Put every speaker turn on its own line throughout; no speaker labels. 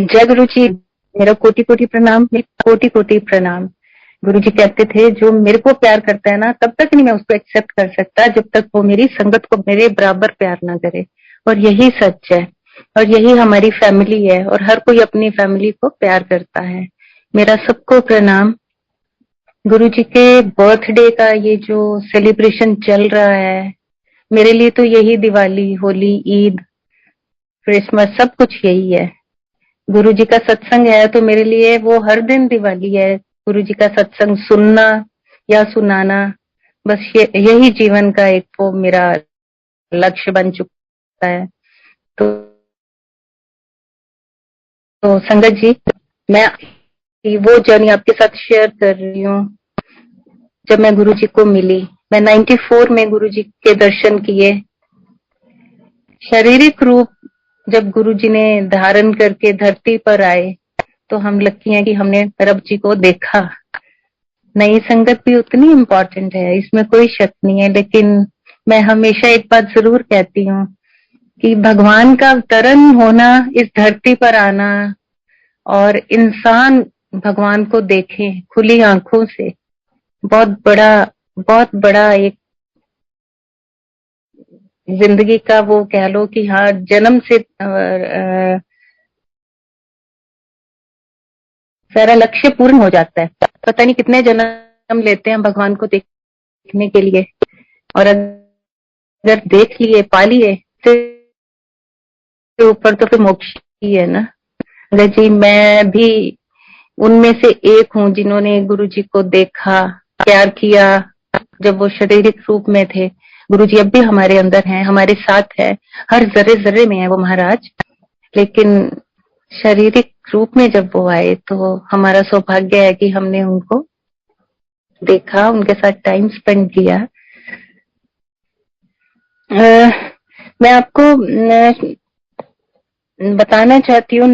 जय गुरु जी, मेरा कोटि कोटि प्रणाम, कोटि कोटि प्रणाम। गुरु जी कहते थे जो मेरे को प्यार करता है ना, तब तक नहीं मैं उसको एक्सेप्ट कर सकता जब तक वो मेरी संगत को मेरे बराबर प्यार ना करे। और यही सच है, और यही हमारी फैमिली है, और हर कोई अपनी फैमिली को प्यार करता है। मेरा सबको प्रणाम। गुरु जी के बर्थडे का ये जो सेलिब्रेशन चल रहा है, मेरे लिए तो यही दिवाली, होली, ईद, क्रिसमस सब कुछ यही है। गुरु जी का सत्संग है तो मेरे लिए वो हर दिन दिवाली है। गुरु जी का सत्संग सुनना या सुनाना, बस यही जीवन का एक वो मेरा लक्ष्य बन चुका है। तो संगत जी, मैं वो जर्नी आपके साथ शेयर कर रही हूँ। जब मैं गुरु जी को मिली, मैं 94 में गुरु जी के दर्शन किए। शारीरिक रूप जब गुरु जी ने धारण करके धरती पर आए, तो हम लकी हैं कि हमने रब जी को देखा। नई संगत भी उतनी इम्पोर्टेंट है, इसमें कोई शक नहीं है। लेकिन मैं हमेशा एक बात जरूर कहती हूँ कि भगवान का अवतरण होना, इस धरती पर आना, और इंसान भगवान को देखे खुली आंखों से, बहुत बड़ा एक जिंदगी का वो कह लो कि हाँ, जन्म से सारा लक्ष्य पूर्ण हो जाता है। पता नहीं कितने जन्म लेते हैं भगवान को देखने के लिए, और अगर देख लिए, पा लिए, तो ऊपर तो फिर मोक्ष ही है ना। अगर जी, मैं भी उनमें से एक हूँ जिन्होंने गुरु जी को देखा, प्यार किया जब वो शारीरिक रूप में थे। गुरु जी अब भी हमारे अंदर हैं, हमारे साथ है, हर जर्रे जर्रे में है वो महाराज। लेकिन शारीरिक रूप में जब वो आए तो हमारा सौभाग्य है कि हमने उनको देखा, उनके साथ टाइम स्पेंड किया। मैं आपको बताना चाहती हूँ,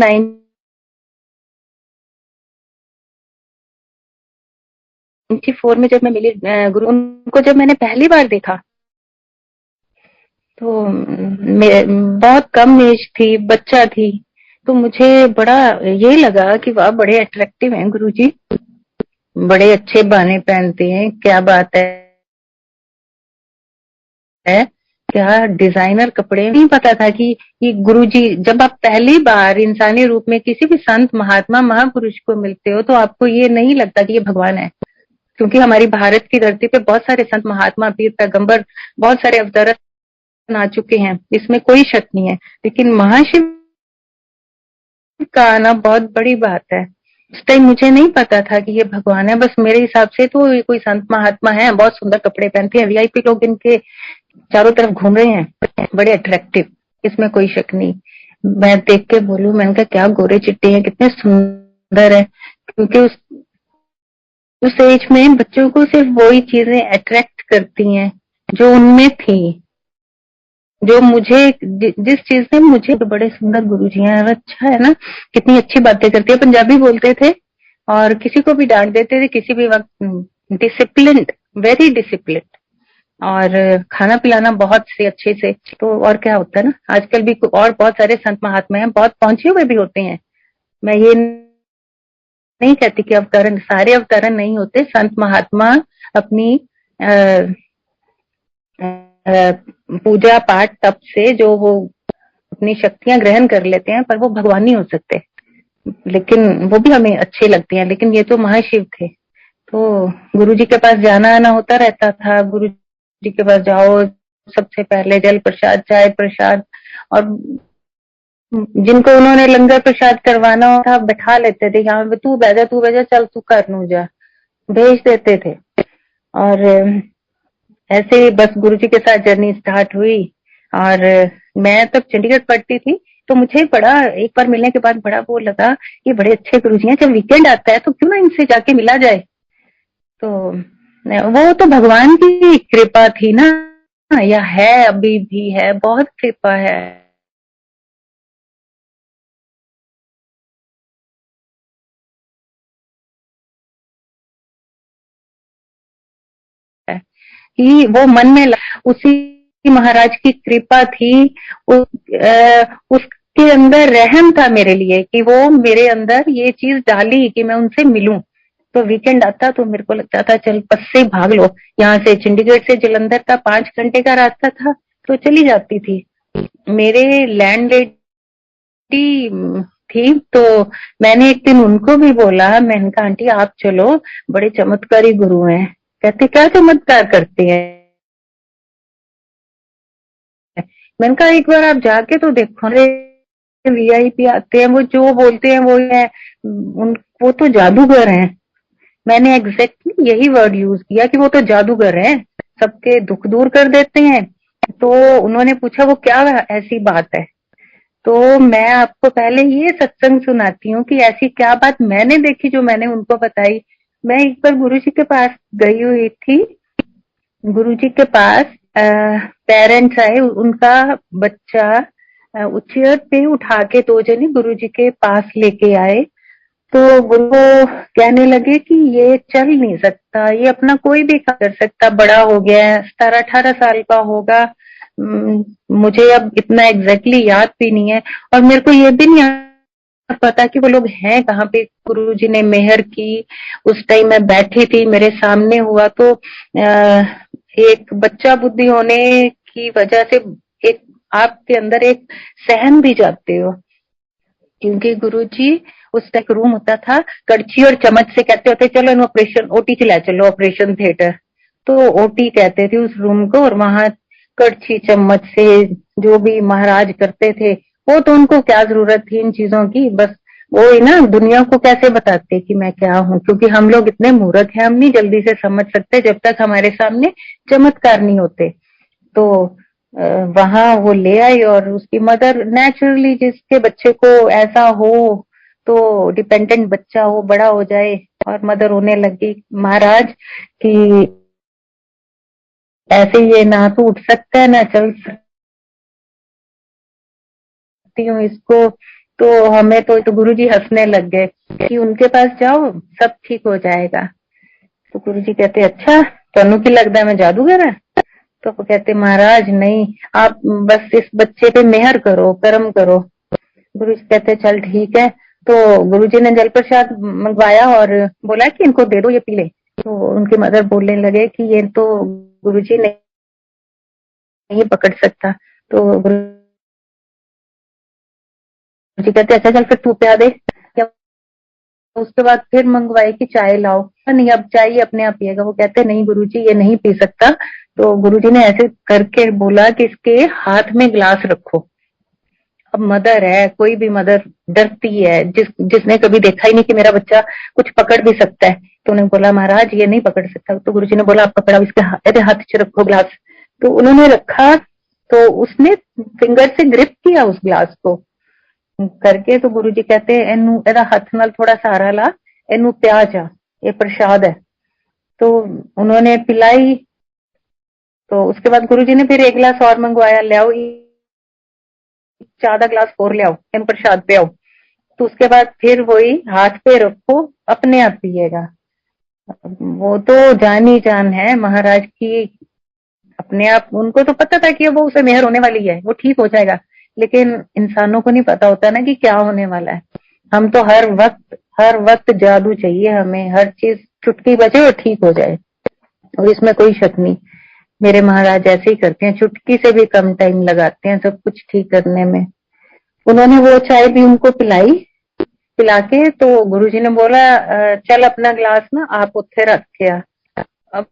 94 में जब मैं मिली गुरु, उनको जब मैंने पहली बार देखा तो बहुत कम एज थी, बच्चा थी। तो मुझे बड़ा ये लगा कि वाह, बड़े अट्रैक्टिव हैं गुरुजी, बड़े अच्छे बहाने पहनते हैं, क्या बात है, क्या डिजाइनर कपड़े। नहीं पता था कि गुरुजी, जब आप पहली बार इंसानी रूप में किसी भी संत, महात्मा, महापुरुष को मिलते हो तो आपको ये नहीं लगता कि ये भगवान है। क्योंकि हमारी भारत की धरती पे बहुत सारे संत, महात्मा, पीर, पैगंबर, बहुत सारे अवतरण आ चुके हैं, इसमें कोई शक नहीं है। लेकिन महाशिव का आना बहुत बड़ी बात है। उस टाइम मुझे नहीं पता था कि ये भगवान है। बस मेरे हिसाब से तो ये कोई संत महात्मा है, बहुत सुंदर कपड़े पहनते हैं, वीआईपी लोग इनके चारों तरफ घूम रहे हैं, बड़े अट्रैक्टिव, इसमें कोई शक नहीं। मैं देख के बोलूं, मैंने कहा क्या गोरे चिट्टे हैं, कितने सुंदर है। क्योंकि उस एज में बच्चों को सिर्फ वही चीजें अट्रैक्ट करती हैं जो उनमें थी, जो मुझे, जिस चीज ने मुझे। तो बड़े सुंदर गुरुजी हैं, अच्छा है ना, कितनी अच्छी बातें करते हैं, पंजाबी बोलते थे और किसी को भी डांट देते थे किसी भी वक्त। डिसिप्लिन्ड, वेरी डिसिप्लिन्ड, और खाना पिलाना बहुत से अच्छे से। तो और क्या होता है ना, आजकल भी और बहुत सारे संत महात्मा हैं, बहुत पहुंचे हुए भी होते हैं। मैं ये नहीं कहती कि अवतरण, सारे अवतरण नहीं होते। संत महात्मा अपनी पूजा पाठ तप से जो वो अपनी शक्तियां ग्रहण कर लेते हैं, पर वो भगवान नहीं हो सकते। लेकिन वो भी हमें अच्छे लगते हैं। लेकिन ये तो महाशिव थे। तो गुरु जी के पास जाना आना होता रहता था। गुरु जी के पास जाओ, सबसे पहले जल प्रसाद, चाय प्रसाद, और जिनको उन्होंने लंगर प्रसाद करवाना था बैठा लेते थे, यहाँ तू बैजा, तू बैजा, चल तू कर नू जा, भेज देते थे। और ऐसे ही बस गुरु जी के साथ जर्नी स्टार्ट हुई। और मैं तब चंडीगढ़ पढ़ती थी, तो मुझे बड़ा, एक बार मिलने के बाद बड़ा वो लगा, ये बड़े अच्छे गुरुजी हैं, जब वीकेंड आता है तो क्यों ना इनसे जाके मिला जाए। तो वो तो भगवान की कृपा थी ना, या है, अभी भी है, बहुत कृपा है कि वो मन में उसी महाराज की कृपा थी। उस के अंदर रहम था मेरे लिए कि वो मेरे अंदर ये चीज डाली कि मैं उनसे मिलूं। तो वीकेंड आता तो मेरे को लगता था चल बस से भाग लो, यहाँ से चंडीगढ़ से जलंधर का 5 घंटे का रास्ता था, तो चली जाती थी। मेरे लैंड थी तो मैंने एक दिन उनको भी बोला, मैंने कहा आंटी आप चलो, बड़े चमत्कारी गुरु हैं। कहते क्या चमत्कार करते हैं? मैंने कहा एक बार आप जाके तो देखो, वीआईपी आते हैं, वो जो बोलते हैं वो है, वो तो जादूगर हैं। मैंने एग्जैक्टली यही वर्ड यूज किया कि वो तो जादूगर हैं, सबके दुख दूर कर देते हैं। तो उन्होंने पूछा वो क्या ऐसी बात है? तो मैं आपको पहले ये सत्संग सुनाती हूँ कि ऐसी क्या बात मैंने देखी जो मैंने उनको बताई। मैं एक बार गुरु जी के पास गई हुई थी। गुरु जी के पास पेरेंट्स आए, उनका बच्चा चेयर पे उठा के 2 जने गुरु जी के पास लेके आए। तो गुरु को कहने लगे कि ये चल नहीं सकता, ये अपना कोई भी काम कर सकता, बड़ा हो गया है, 17-18 साल का होगा। मुझे अब इतना एग्जैक्टली याद भी नहीं है, और मेरे को ये भी नहीं पता कि वो लोग हैं कहाँ पे। गुरु जी ने मेहर की, उस टाइम मैं बैठी थी, मेरे सामने हुआ। तो एक बच्चा बुद्धि होने की वजह से एक आपके अंदर एक सहन भी जाते हो, क्योंकि गुरुजी उस तक रूम होता था, कड़छी और चम्मच से कहते होते चलो इन ऑपरेशन ओटी चला चलो, ऑपरेशन थिएटर। तो ओटी कहते थे उस रूम को, और वहां कड़छी चम्मच से जो भी महाराज करते थे, वो तो उनको क्या जरूरत थी इन चीजों की, बस वो ही ना दुनिया को कैसे बताते कि मैं क्या हूँ, क्योंकि हम लोग इतने मूर्ख हैं, हम नहीं जल्दी से समझ सकते जब तक हमारे सामने चमत्कार नहीं होते। तो वहां वो ले आई, और उसकी मदर नेचुरली, जिसके बच्चे को ऐसा हो तो डिपेंडेंट बच्चा हो, बड़ा हो जाए, और मदर रोने लगी महाराज कि ऐसे ये ना तो उठ सकता है ना चल सकती हूँ इसको। तो हमें तो गुरुजी हंसने लग गए कि उनके पास जाओ सब ठीक हो जाएगा। तो गुरुजी कहते अच्छा तनु की लगता है मैं जादूगर है? तो वो कहते महाराज नहीं, आप बस इस बच्चे पे मेहर करो, कर्म करो। गुरु जी कहते चल ठीक है। तो गुरुजी ने जल प्रसाद मंगवाया और बोला कि इनको दे दो, ये पी ले। तो उनके मदर बोलने लगे कि ये तो गुरुजी नहीं पकड़ सकता। तो गुरुजी कहते अच्छा चल फिर तू पिला दे। उसके बाद फिर मंगवाए कि चाय लाओ, नहीं अब चाय अपने आप पिएगा। वो कहते नहीं गुरुजी ये नहीं पी सकता। तो गुरुजी ने ऐसे करके बोला कि इसके हाथ में ग्लास रखो। अब मदर है, कोई भी मदर डरती है, जिसने कभी देखा ही नहीं कि मेरा बच्चा कुछ पकड़ भी सकता है। तो उन्होंने बोला महाराज ये नहीं पकड़ सकता। तो गुरुजी ने बोला आप पकड़ा, इसके हाथ से रखो ग्लास। तो उन्होंने रखा, तो उसने फिंगर से ग्रिप किया उस ग्लास को करके। तो गुरुजी कहते एनू एदा हाथ नाल थोड़ा सहारा ला, एनू प्या जा, ये प्रसाद है। तो उन्होंने पिलाई। तो उसके बाद गुरुजी ने फिर एक गिलास और मंगवाया, ले आओ चादा ग्लास और ले आओ, इन प्रसाद पे आओ। तो उसके बाद फिर वही हाथ पे रखो, अपने आप पिएगा। वो तो जान ही जान है महाराज की, अपने आप उनको तो पता था कि वो उसे मेहर होने वाली है, वो ठीक हो जाएगा। लेकिन इंसानों को नहीं पता होता ना कि क्या होने वाला है। हम तो हर वक्त जादू चाहिए हमें, हर चीज चुटकी बजे और ठीक हो जाए, और इसमें कोई शक नहीं। मेरे महाराज ऐसे ही करते हैं, चुटकी से भी कम टाइम लगाते हैं सब कुछ ठीक करने में। उन्होंने वो चाय भी उनको पिलाई, पिला के तो गुरुजी ने बोला चल अपना ग्लास ना आप उत्थे रख के आ। अब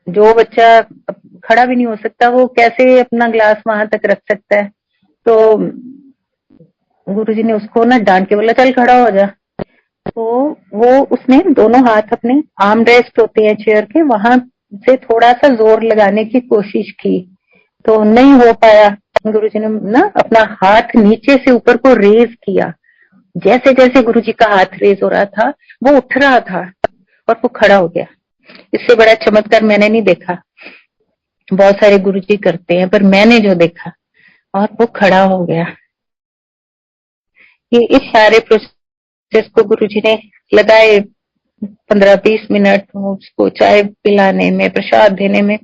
जो बच्चा खड़ा भी नहीं हो सकता वो कैसे अपना ग्लास वहां तक रख सकता है? तो गुरुजी ने उसको ना डांट के बोला चल खड़ा हो जा। तो वो उसने दोनों हाथ अपने आर्म रेस्ट होते हैं चेयर के, वहां से थोड़ा सा जोर लगाने की कोशिश की, तो नहीं हो पाया। गुरुजी ने ना अपना हाथ नीचे से ऊपर को रेज किया। जैसे जैसे गुरुजी का हाथ रेज हो रहा था वो उठ रहा था और वो खड़ा हो गया। इससे बड़ा चमत्कार मैंने नहीं देखा। बहुत सारे गुरुजी करते हैं पर मैंने जो देखा, और वो खड़ा हो गया। ये इस सारे प्रोसेस को गुरुजी ने लगाए 15-20 मिनट उसको चाय पिलाने में, प्रसाद देने में,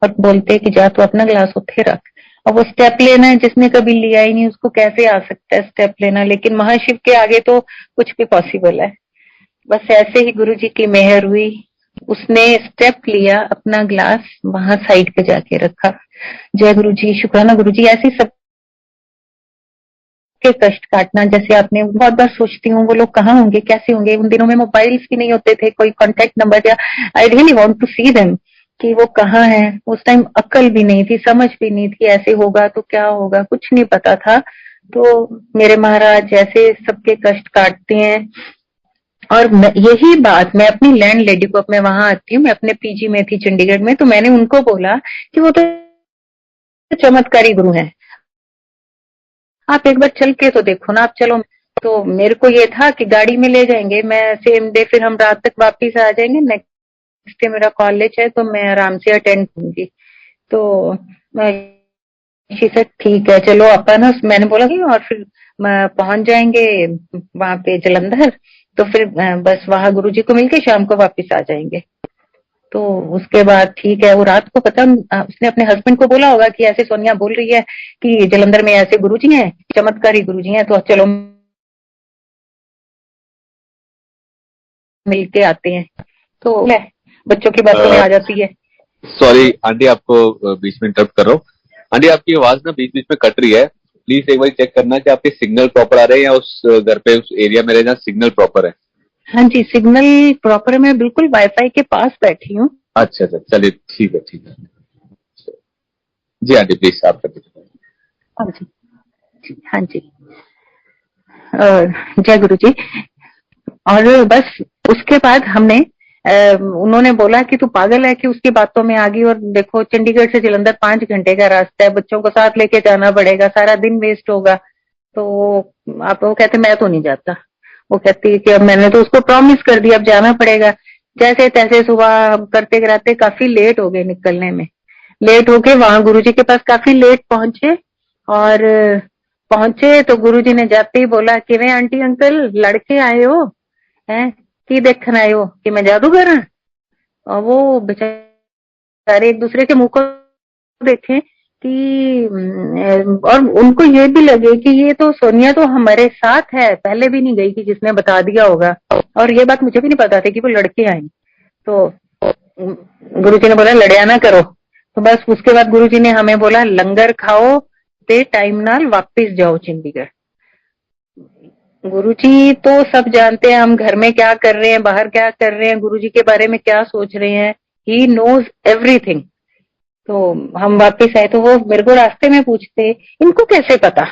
और बोलते कि जा तू अपना गिलास उत्थे रख। अब वो स्टेप लेना है, जिसने कभी लिया ही नहीं उसको कैसे आ सकता है स्टेप लेना। लेकिन महाशिव के आगे तो कुछ भी पॉसिबल है। बस ऐसे ही गुरुजी की मेहर हुई, उसने स्टेप लिया, अपना ग्लास वहां साइड पे जाके रखा। जय गुरु जी, शुक्राना गुरु जी। ऐसे सबके कष्ट काटना, जैसे आपने बहुत बार सोचती हूँ वो लोग कहाँ होंगे, कैसे होंगे। उन दिनों में मोबाइल्स भी नहीं होते थे, कोई कॉन्टेक्ट नंबर, या I really want to see them कि वो कहाँ है। उस टाइम अक्ल भी नहीं थी, समझ भी नहीं थी, ऐसे होगा तो क्या होगा, कुछ नहीं पता था। तो मेरे महाराज ऐसे सबके कष्ट काटते हैं। और यही बात मैं अपनी लैंड लेडी को, मैं वहां आती हूँ, मैं अपने पीजी में थी चंडीगढ़ में, तो मैंने उनको बोला कि वो तो चमत्कारी गुरु हैं, आप एक बार चल के तो देखो ना, आप चलो। तो मेरे को ये था कि गाड़ी में ले जाएंगे, मैं सेम डे, फिर हम रात तक वापिस आ जाएंगे, नेक्स्ट डे मेरा कॉलेज है तो मैं आराम से अटेंड करूंगी। तो शी सेड ठीक है चलो अपन, मैंने बोला कि, और फिर पहुंच जाएंगे वहां पे जलंधर, तो फिर बस वहां गुरुजी को मिलके शाम को वापस आ जाएंगे। तो उसके बाद ठीक है, वो रात को पता, उसने अपने हस्बैंड को बोला होगा कि ऐसे सोनिया बोल रही है कि जलंधर में ऐसे गुरुजी हैं, चमत्कारी गुरुजी हैं, तो चलो मिलके आते हैं। तो बच्चों की बातों में आ जाती है।
सॉरी आंटी, आपको बीच में इंटरप्ट कर रहा हूँ। आंटी आपकी आवाज ना बीच बीच में कट रही है, प्लीज एक बार चेक करना कि आपके सिग्नल प्रॉपर आ रहे हैं या उस घर पे, उस एरिया में रहना सिग्नल प्रॉपर है।
हाँ जी, सिग्नल प्रॉपर है, मैं बिल्कुल वाईफाई के पास बैठी हूँ।
अच्छा अच्छा, चलिए ठीक है ठीक है। जी आंटी प्लीज आप कर दीजिए।
हाँ जी, हाँ जी। जय गुरु जी। और बस उसके बाद हमने उन्होंने बोला कि तू पागल है कि उसकी बातों में आ गई, और देखो चंडीगढ़ से जलंधर 5 घंटे का रास्ता है, बच्चों को साथ लेके जाना पड़ेगा, सारा दिन वेस्ट होगा। तो आप, वो कहते मैं तो नहीं जाता। वो कहती कि अब मैंने तो उसको प्रॉमिस कर दिया, अब जाना पड़ेगा। जैसे तैसे सुबह करते कराते काफी लेट हो गए निकलने में। लेट होके वहां गुरुजी के पास काफी लेट पहुंचे, और पहुंचे तो गुरुजी ने जाते ही बोला कि वे आंटी अंकल लड़के आए हो हैं, की देखने आए हो कि मैं जादूगर हूं। और वो बेचारे एक दूसरे के मुंह को देखे कि और उनको ये भी लगे कि ये तो सोनिया तो हमारे साथ है, पहले भी नहीं गई कि जिसने बता दिया होगा। और ये बात मुझे भी नहीं पता थी कि वो लड़के आए। तो गुरुजी ने बोला लड़िया ना करो। तो बस उसके बाद गुरुजी ने हमें बोला लंगर खाओ ते टाइम नाल वापिस जाओ चंडीगढ़। गुरुजी तो सब जानते हैं, हम घर में क्या कर रहे हैं, बाहर क्या कर रहे हैं, गुरुजी के बारे में क्या सोच रहे हैं, ही नोज एवरीथिंग। तो हम वापस आए तो वो मेरे को रास्ते में पूछते इनको कैसे पता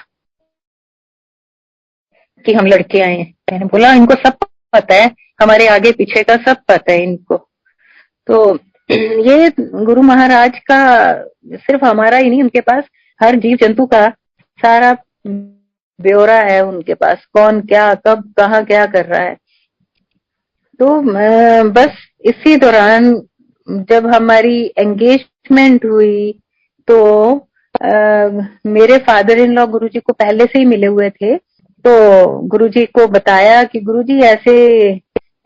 कि हम लड़के आए हैं। मैंने बोला इनको सब पता है, हमारे आगे पीछे का सब पता है इनको। तो ये गुरु महाराज का सिर्फ हमारा ही नहीं, उनके पास हर जीव जंतु का सारा ब्यौरा है उनके पास, कौन क्या कब कहाँ क्या कर रहा है। तो बस इसी दौरान जब हमारी एंगेजमेंट हुई तो मेरे फादर इन लॉ गुरुजी को पहले से ही मिले हुए थे। तो गुरुजी को बताया कि गुरुजी ऐसे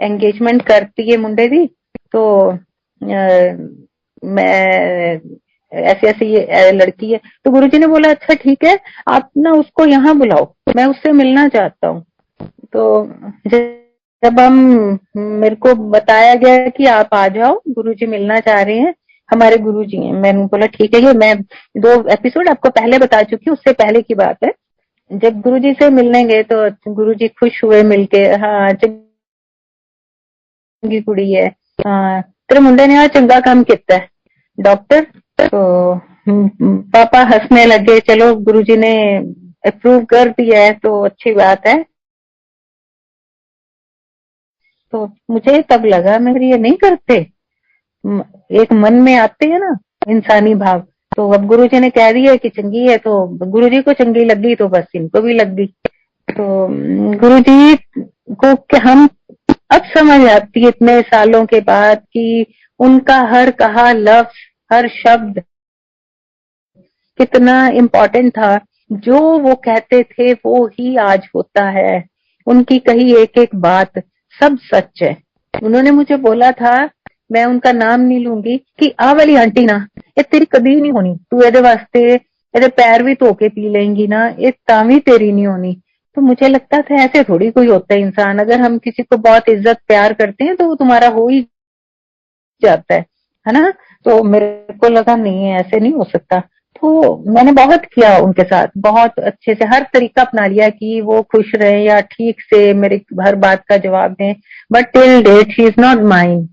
एंगेजमेंट करती है मुंडे दी, तो मैं ऐसे ऐसे ये लड़की है। तो गुरुजी ने बोला अच्छा ठीक है, आप ना उसको यहाँ बुलाओ, मैं उससे मिलना चाहता हूँ। तो जब हम, मेरे को बताया गया कि आप आ जाओ, गुरुजी मिलना चाह रहे हैं, हमारे गुरुजी हैं। मैंने बोला ठीक है, ये मैं 2 एपिसोड आपको पहले बता चुकी हूँ, उससे पहले की बात है। जब गुरुजी से मिलने गए तो गुरुजी खुश हुए मिलके, हाँ चंगी कुड़ी है, हाँ तेरे मुंडे ने आज चंगा काम किया है डॉक्टर। तो पापा हंसने लगे, चलो गुरुजी ने अप्रूव कर दिया है तो अच्छी बात है। तो मुझे तब लगा मैं ये नहीं करते, एक मन में आते हैं ना इंसानी भाव। तो अब गुरुजी ने कह दिया कि चंगी है, तो गुरुजी को चंगी लगी तो बस इनको भी लग गई। तो गुरुजी को हम अब समझ आती है इतने सालों के बाद कि उनका हर कहा लफ्ज, हर शब्द कितना इम्पोर्टेंट था। जो वो कहते थे वो ही आज होता है, उनकी कही एक एक बात सब सच है। उन्होंने मुझे बोला था, मैं उनका नाम नहीं लूंगी, कि आ वाली आंटी ना ये तेरी कभी नहीं होनी, तू एदे वास्ते तेरे पैर भी धो के पी लेंगी ना, ये तावी तेरी नहीं होनी। तो मुझे लगता था ऐसे थोड़ी कोई होता है इंसान, अगर हम किसी को बहुत इज्जत प्यार करते हैं तो वो तुम्हारा हो ही जाता है ना। तो मेरे को लगा नहीं ऐसे नहीं हो सकता। तो मैंने बहुत किया उनके साथ, बहुत अच्छे से हर तरीका अपना लिया कि वो खुश रहे या ठीक से मेरी हर बात का जवाब दें, but till date she is not mine.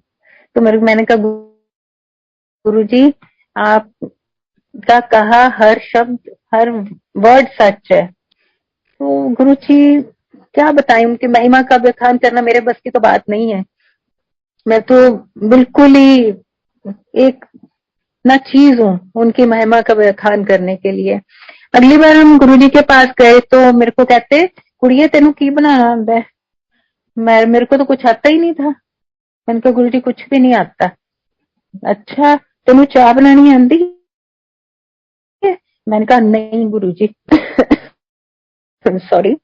तो मैंने कहा गुरुजी आपका कहा हर शब्द हर वर्ड सच है। तो गुरुजी क्या बताएं, उनकी महिमा का बखान करना मेरे बस की तो बात नहीं है। मैं तो बिल्कुल ही एक ना चीज हूँ उनकी महिमा का बखान करने के लिए। अगली बार हम गुरुजी के पास गए तो मेरे को कहते, कुड़िए तेनू की बनाना आंदा है? मेरे को तो कुछ आता ही नहीं था। मैंने कहा गुरुजी कुछ भी नहीं आता। अच्छा तेनू चाय बनानी आंदी है? मैंने कहा नहीं गुरुजी सॉरी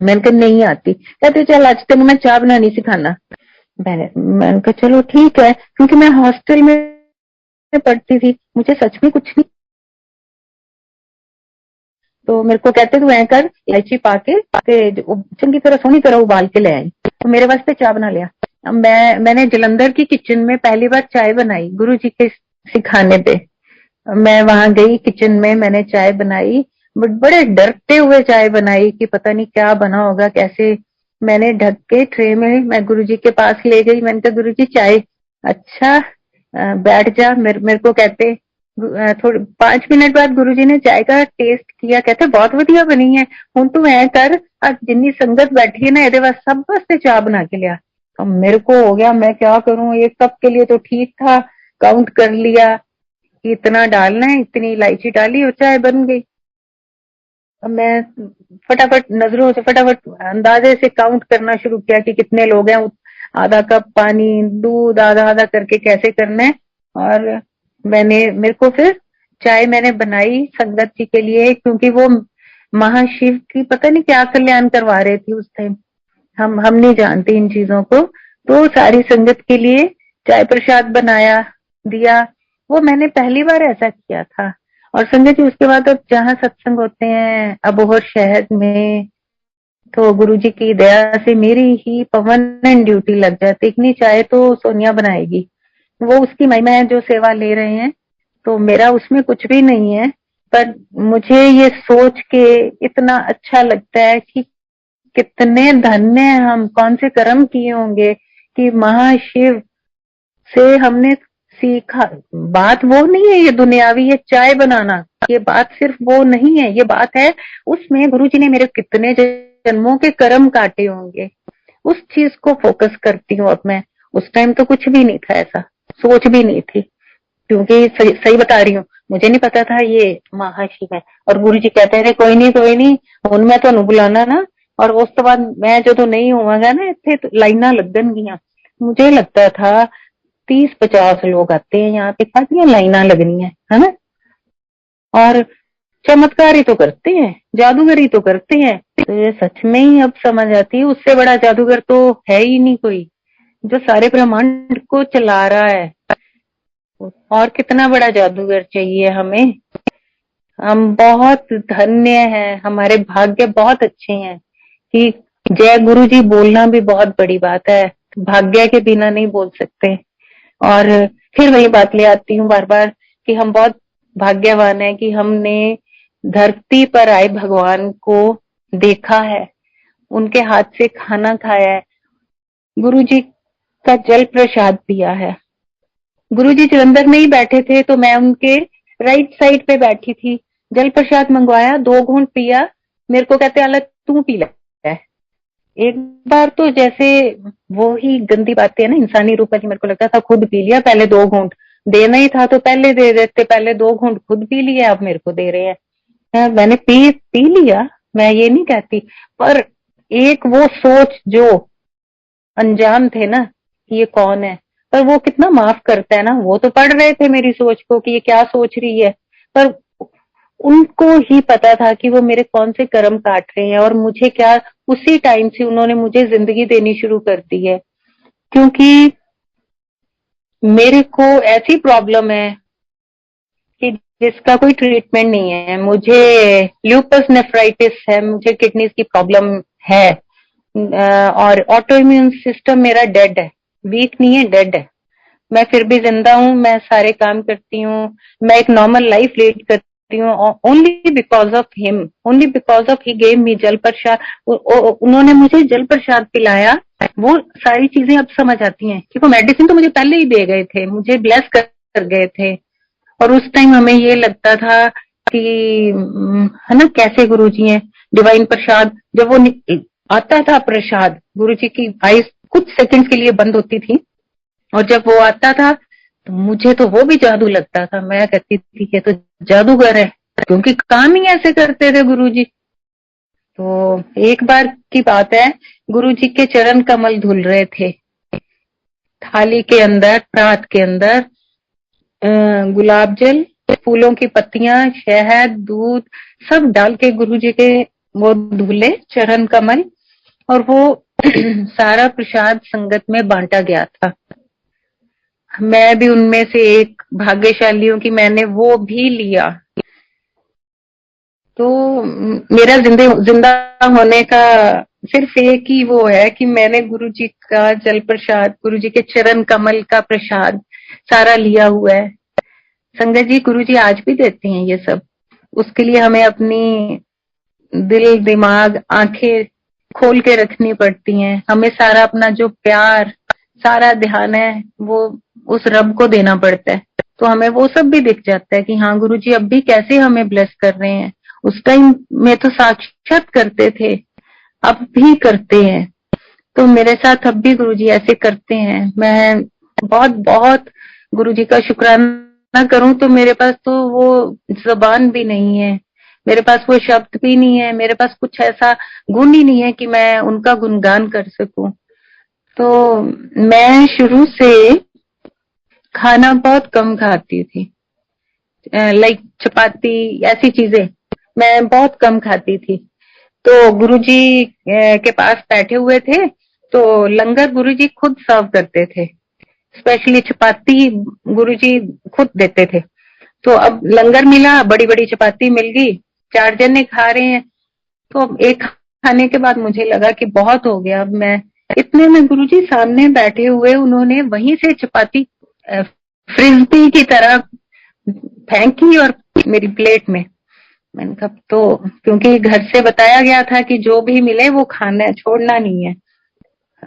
मैंने कहा नहीं आती। कहते चल आज तेनू मैं चाय बनानी सिखाना। मैंने कहा चलो ठीक है, क्योंकि मैं हॉस्टल में पढ़ती थी, मुझे सच में कुछ नहीं। तो मेरे को कहते तू ऐ कर इलायची पाके चंगी तरह सोनी तरह उबाल के ले आई। तो मेरे वास्ते चाय बना लिया। मैंने जलंधर की किचन में पहली बार चाय बनाई गुरुजी के सिखाने पे। मैं वहां गई किचन में, मैंने चाय बनाई, बट बड़े डरते हुए चाय बनाई कि पता नहीं क्या बना होगा कैसे। मैंने ढक के ट्रे में मैं गुरुजी के पास ले गई। मैंने कहा गुरुजी चाय। अच्छा बैठ जा। मेरे को कहते थोड़ी 5 मिनट बाद गुरुजी ने चाय का टेस्ट किया, कहते बहुत बढ़िया बनी है, हूं तू ऐ कर आज जिन्नी संगत बैठी है ना एदे वास्ते सब वास्ते चाय बना के लिया। अब मेरे को हो गया मैं क्या करूं, एक कप के लिए तो ठीक था, काउंट कर लिया कि इतना डालना है, इतनी इलायची डाली और चाय बन गई। अब मैं फटाफट नजरों से फटाफट अंदाजे से काउंट करना शुरू किया कि कितने लोग हैं, आधा कप पानी दूध आधा आधा करके कैसे करना है। और मेरे को फिर चाय मैंने बनाई संगत जी के लिए, क्योंकि वो महाशिव की पता नहीं क्या कल्याण करवा रहे थे उस टाइम। हम नहीं जानते इन चीजों को। तो सारी संगत के लिए चाय प्रसाद बनाया दिया। वो मैंने पहली बार ऐसा किया था। और संगत जी उसके बाद अब जहाँ सत्संग होते हैं अबोहर शहर में, तो गुरुजी की दया से मेरी ही परमानेंट ड्यूटी लग जाती। इतनी चाय तो सोनिया बनाएगी, वो उसकी महिमा है जो सेवा ले रहे हैं, तो मेरा उसमें कुछ भी नहीं है। पर मुझे ये सोच के इतना अच्छा लगता है कि कितने धन्य हम, कौन से कर्म किए होंगे कि महाशिव से हमने सीखा। बात वो नहीं है ये दुनियावी ये चाय बनाना, ये बात सिर्फ वो नहीं है, ये बात है उसमें गुरुजी ने मेरे कितने जन्मों के कर्म काटे होंगे, उस चीज को फोकस करती हूँ अब मैं। उस टाइम तो कुछ भी नहीं था, ऐसा सोच भी नहीं थी, क्योंकि सही बता रही हूँ मुझे नहीं पता था ये महाशिव है। और गुरुजी कहते रहे कोई नहीं हुन मैं तुहानू बुलाना ना, और उस तो बाद मैं जो नहीं होवांगा ना इत्थे लाइना लगनगियां। मुझे लगता था 30-50 लोग आते हैं यहाँ पे, काफी लाइना लगनी है ना। और चमत्कार ही तो करते हैं, जादूगरी तो करते हैं। तो ये सच में ही अब समझ आती है, उससे बड़ा जादूगर तो है ही नहीं कोई, जो सारे ब्रह्मांड को चला रहा है। और कितना बड़ा जादूगर चाहिए हमें। हम बहुत धन्य हैं, हमारे भाग्य बहुत अच्छे हैं कि जय गुरु जी बोलना भी बहुत बड़ी बात है, भाग्य के बिना नहीं बोल सकते। और फिर वही बात ले आती हूँ बार बार कि हम बहुत भाग्यवान हैं कि हमने धरती पर आए भगवान को देखा है, उनके हाथ से खाना खाया है, गुरु जी का जल प्रसाद पिया है। गुरु जी जलंधर में ही बैठे थे तो मैं उनके राइट साइड पे बैठी थी, जल प्रसाद मंगवाया, 2 घूंट पिया, मेरे को कहते अलग तू पी ले। एक बार तो जैसे वो ही गंदी बातें है ना इंसानी रूप में, मेरे को लगता था खुद पी लिया, पहले 2 घूंट देना ही था तो पहले दे देते, पहले 2 घूंट खुद पी लिए अब मेरे को दे रहे हैं। मैंने पी लिया, मैं ये नहीं कहती, पर एक वो सोच जो अनजान थे ना कि ये कौन है, पर वो कितना माफ करता है ना। वो तो पढ़ रहे थे मेरी सोच को कि ये क्या सोच रही है, पर उनको ही पता था कि वो मेरे कौन से कर्म काट रहे हैं और मुझे क्या। उसी टाइम से उन्होंने मुझे जिंदगी देनी शुरू कर दी है, क्योंकि मेरे को ऐसी प्रॉब्लम है कि इसका कोई ट्रीटमेंट नहीं है। मुझे ल्यूपस नेफ्राइटिस है, मुझे किडनीज की प्रॉब्लम है, और ऑटो इम्यून सिस्टम मेरा डेड है, वीक नहीं है, डेड है। मैं फिर भी जिंदा हूँ, मैं सारे काम करती हूँ, मैं एक नॉर्मल लाइफ लीड करती हूँ, only because of him, only because of he gave me जल प्रसाद। उन्होंने मुझे जल प्रसाद पिलाया। वो सारी चीजें अब समझ आती हैं कि वो मेडिसिन तो मुझे पहले ही दे गए थे, मुझे ब्लेस कर गए थे। और उस टाइम हमें ये लगता था कि है ना, कैसे गुरुजी हैं, डिवाइन प्रसाद। जब वो आता था प्रसाद, गुरुजी की आईज कुछ सेकंड्स के लिए बंद होती थी, और जब वो आता था तो मुझे तो वो भी जादू लगता था। मैं कहती थी ये तो जादूगर है, क्योंकि काम ही ऐसे करते थे गुरुजी। तो एक बार की बात है, गुरुजी के चरण कमल धुल रहे थे, थाली के अंदर, परात के अंदर गुलाब जल, फूलों की पत्तियां, शहद, दूध सब डाल के गुरुजी के वो धुले चरण कमल, और वो सारा प्रसाद संगत में बांटा गया था। मैं भी उनमें से एक भाग्यशाली हूँ कि मैंने वो भी लिया। तो मेरा जिंदा होने का सिर्फ एक ही वो है कि मैंने गुरुजी का जल प्रसाद, गुरुजी के चरण कमल का प्रसाद सारा लिया हुआ है। संगत जी, गुरुजी आज भी देते हैं ये सब। उसके लिए हमें अपनी दिल, दिमाग, आंखें खोल के रखनी पड़ती हैं। हमें सारा अपना जो प्यार, सारा ध्यान है वो उस रब को देना पड़ता है। तो हमें वो सब भी दिख जाता है कि हाँ, गुरुजी अब भी कैसे हमें ब्लेस कर रहे हैं। उस टाइम में तो साक्षात करते थे, अब भी करते हैं। तो मेरे साथ अब भी गुरुजी ऐसे करते हैं। मैं बहुत बहुत गुरुजी का शुक्राना करूं तो मेरे पास तो वो जबान भी नहीं है, मेरे पास वो शब्द भी नहीं है, मेरे पास कुछ ऐसा गुण ही नहीं है कि मैं उनका गुणगान कर सकूं। तो मैं शुरू से खाना बहुत कम खाती थी, लाइक चपाती, ऐसी चीजें मैं बहुत कम खाती थी। तो गुरुजी के पास बैठे हुए थे, तो लंगर गुरुजी खुद सर्व करते थे, स्पेशली चपाती गुरुजी खुद देते थे। तो अब लंगर मिला, बड़ी बड़ी चपाती मिल गई, 4 जने खा रहे हैं। तो अब एक खाने के बाद मुझे लगा कि बहुत हो गया। अब मैं इतने में गुरुजी सामने बैठे हुए, उन्होंने वहीं से चपाती फ्रिस्बी की तरह फेंकी और मेरी प्लेट में। मैंने कहा, तो क्योंकि घर से बताया गया था कि जो भी मिले वो खाना है, छोड़ना नहीं है।